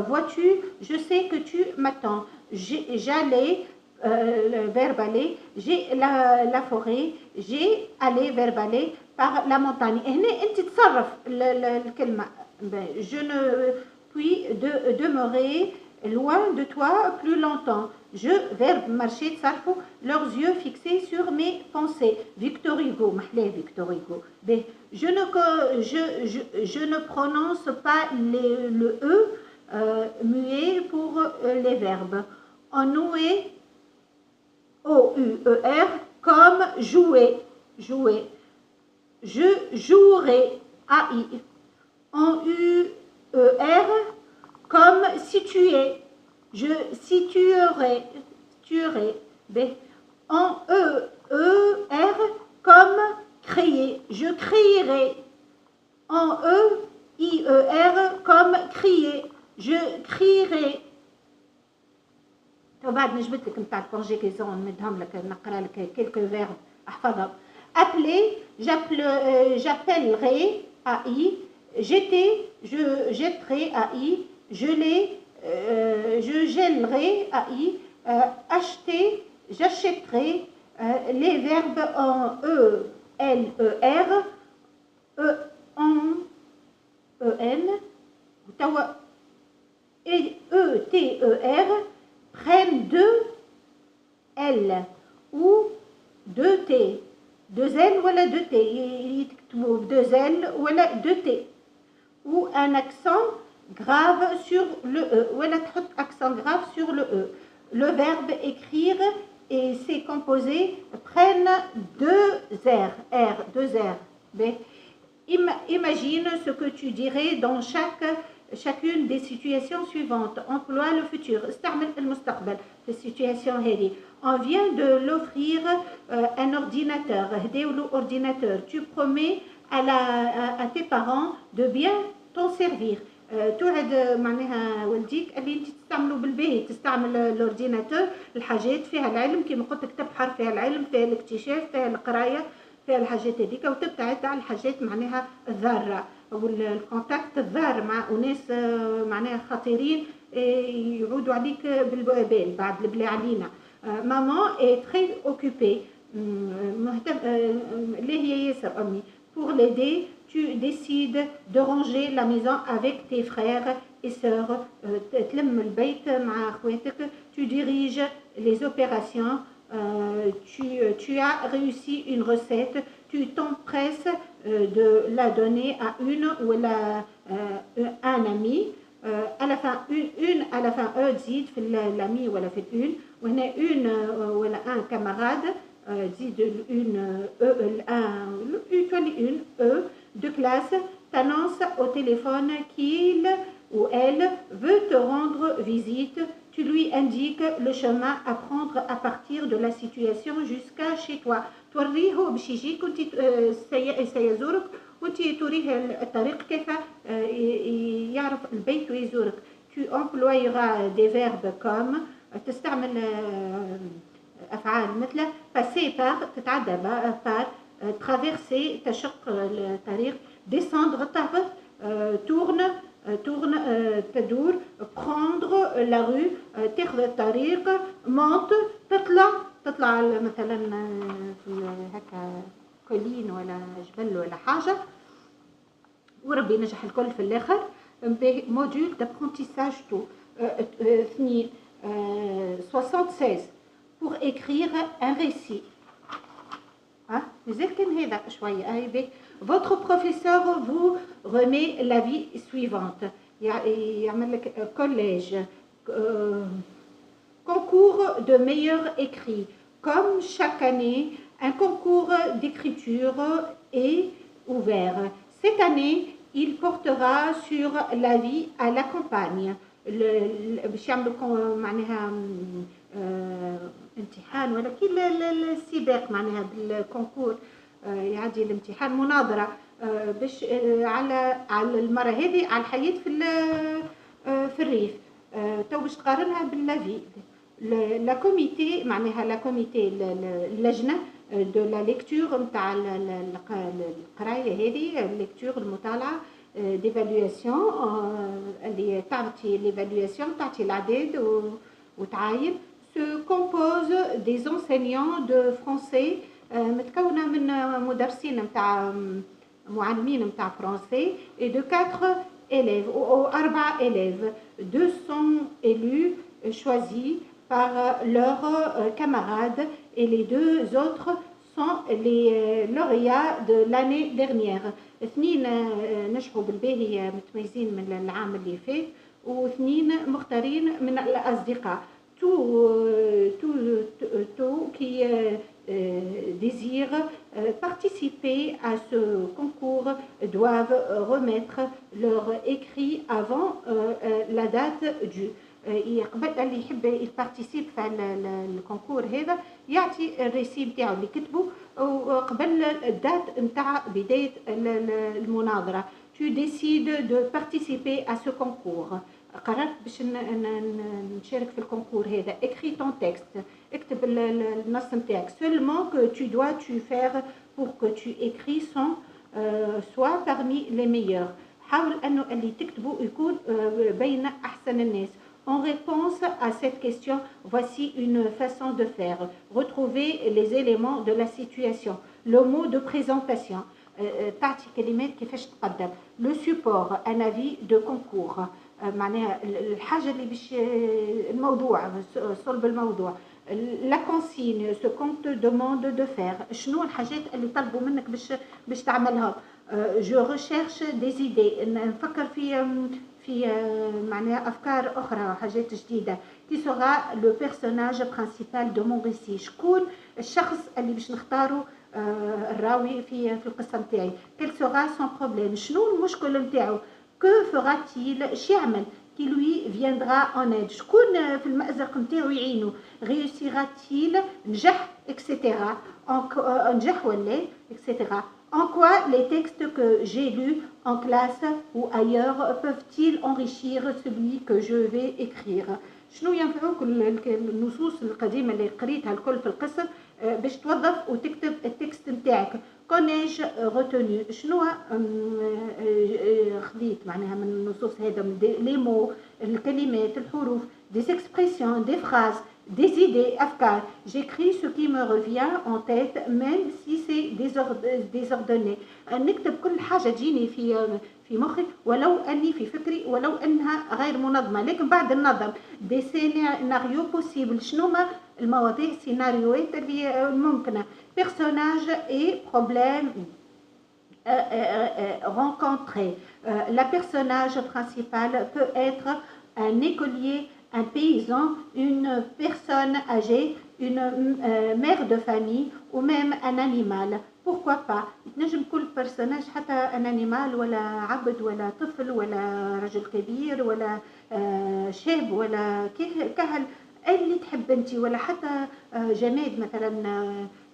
A: vois-tu, je sais que tu m'attends. J'allais, le verbe aller, j'ai la forêt, j'ai allé, verbe aller, par la montagne. هنا أنت تصرف الكلمة. Je ne puis demeurer loin de toi plus longtemps. Je, verbe marcher, تصرفوا, leurs yeux fixés sur mes pensées. Victor Hugo, محلاه Victor Hugo. Je ne prononce pas le E muet pour les verbes. Ennuyer, O-U-E-R, comme jouer, jouer. Je jouerai, A-I. En U-E-R, comme situer. Je situerai, tuerai. B. En E-E-R, comme créer. Je créerai. En E-I-E-R, comme crier. Je crierai. وبعد نجبت لك نتاع الكونجيكيزون نمدهم لك نقرا لك كيلكو فيرب احفظهم. Appeler, j'appellerai, AI. Jeter, je jetterai, AI. Geler, je gèlerai, AI. Acheter, j'achèterai. Les verbes en E, L, E, R, E, en, E, N, et E, T, E, R prennent deux L ou deux T. Deux L ou deux T. يكتبوا deux L ou deux T. Ou un accent grave sur le E. Ou تحط accent grave sur le E. Le verbe écrire et ses composés prennent deux R. R, deux R. B. Imagine ce que tu dirais dans chacune des situations suivantes. Emploie le futur. استعمل المستقبل في السيتواسيون هذه. On vient de l'offrir un ordinateur. هداولو ordinateur. Tu promets à tes parents de bien t'en servir. توعد معناها والديك اللي انت تستعملوا بالباهي. تستعمل الاورديناتور الحاجات فيها العلم كما قلت لك تبحر فيها العلم فيها الاكتشاف فيها القرايه فيها الحاجات هذيك وتبتعد على الحاجات معناها الضاره والكونتاكت الضار مع اناس معناها خطيرين يعودوا عليك بالبال بعد البلا علينا. مامان est très occupée مهتم اللي هي ياسر امي. Pour l'aider, tu décides de ranger la maison avec tes frères et sœurs. تلم البيت مع اخواتك. Tu diriges les opérations. Tu as réussi une recette. Tu t'empresses de la donner à une ou un ami. À la fin une à la fin تزيد في l'ami ولا في une وهنا une ولا un camarade تزيد une une de classe t'annonce au téléphone qu'il ou elle veut te rendre visite. Tu lui indiques le chemin à prendre à partir de la situation jusqu'à chez toi. توريه باش يجيك وانت سيزورك وانت توريه الطريق كيف يعرف البيت ويزورك. Tu employeras des verbes comme تستعمل أفعال مثل passer par تتعدى par traverser تشق الطريق descendre تهبط tourne تدور prendre la rue تاخذ الطريق monte تطلع مثلا في هكا كولين ولا جبل ولا حاجة وربي ينجح الكل في الآخر. موديول d'apprentissage tout 76 pour écrire un récit. مازال كان هذا شوية. Votre professeur vous remet l'avis suivante. يعمل لك collège concours de meilleur écrit. Comme chaque année, un concours d'écriture est ouvert. Cette année, il portera sur la vie à la campagne. باش يعملوا معناها امتحان ولا كي السباق معناها بالكونكور يعدي الامتحان مناظرة باش على المرة هذه على الحياة في الريف. تو باش تقارنها باللافي. لا كوميتي معناها لا كوميتي اللجنة دو لا ليكتور نتاع القراية هذه الليكتور المطالعة ديفالواسيون اللي تعطي ليفالواسيون تعطي الأعداد وتعاين se compose des enseignants de français متكونة من مدرسين نتاع معلمين نتاع فرنسي et de 4 élèves ou 4 élèves. 2 sont élus choisis par leurs camarades et les 2 autres sont les lauréats de l'année dernière. 2 نجحوا بالباهي متميزين من العام اللي فات و2 مختارين من الأصدقاء. Tout qui désirent participer à ce concours doivent remettre leur écrit avant la date due. قبل اللي يحب يبارتيسيب في الكونكور هذا يعطي الريسي نتاعو اللي كتبه وقبل الدات نتاع بداية المناظرة. Tu décides de participer à ce concours. قررت باش نشارك في الكونكور هذا. Écris ton texte. اكتب النص نتاعك. Seulement que tu dois faire pour que tu écris soit parmi les meilleurs. حاول انه اللي تكتبه يكون بين احسن الناس. En réponse à cette question, voici une façon de faire. Retrouver les éléments de la situation. Le mot de présentation. تعطي كلمات كيفاش تقدم. Le support, un avis de concours. معناها الحاجة اللي باش الموضوع صلب الموضوع. La consigne, ce qu'on te demande de faire. شنو الحاجات اللي طلبوا منك باش تعملها. Je recherche des idées. نفكر في معناها أفكار أخرى حاجات جديدة. Qui sera le personnage principal de mon récit. شكون الشخص اللي باش نختاره الراوي في القصة نتاعي. Quel sera son problème. شنو المشكل نتاعو. Que fera-t-il. اش يعمل. Qui lui viendra en aide. شكون في المأزق نتاعو يعينه. Réussira-t-il. نجح etc. نجح ولا etc. En quoi les textes que j'ai lus en classe ou ailleurs peuvent-ils enrichir celui que je vais écrire. شنو ينفعوك النصوص القديمة اللي قريتها الكل في القصة باش توظف وتكتب التكست نتاعك. كونيج retenu. شنو خذيت معناها من النصوص هذا لي مو الكلمات الحروف des expressions des phrases des idées أفكار. J'écris ce qui me revient en tête même si c'est désordonné. نكتب كل حاجة تجيني في مخي ولو أني في فكري ولو أنها غير منظمة لكن بعد النظم. des scénarios possibles. شنو ما المواضيع سيناريوهات اللي ممكنة. personnage et problème rencontrés. La personnage principale peut être un écolier, un paysan, une personne âgée, une mère de famille ou même un animal. Pourquoi pas. نجم كل بيرسوناج حتى ان انيمال ولا عبد ولا طفل ولا رجل كبير ولا شاب ولا كهل اللي تحب انت ولا حتى جماد مثلا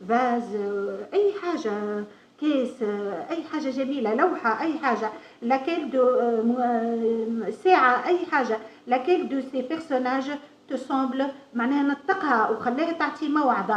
A: فاز اي حاجه كيس اي حاجه جميله لوحه اي حاجه laquelle de ساعه اي حاجه laquelle de ces personnages te semble معناها نطقها وخليها تعطي موعظه.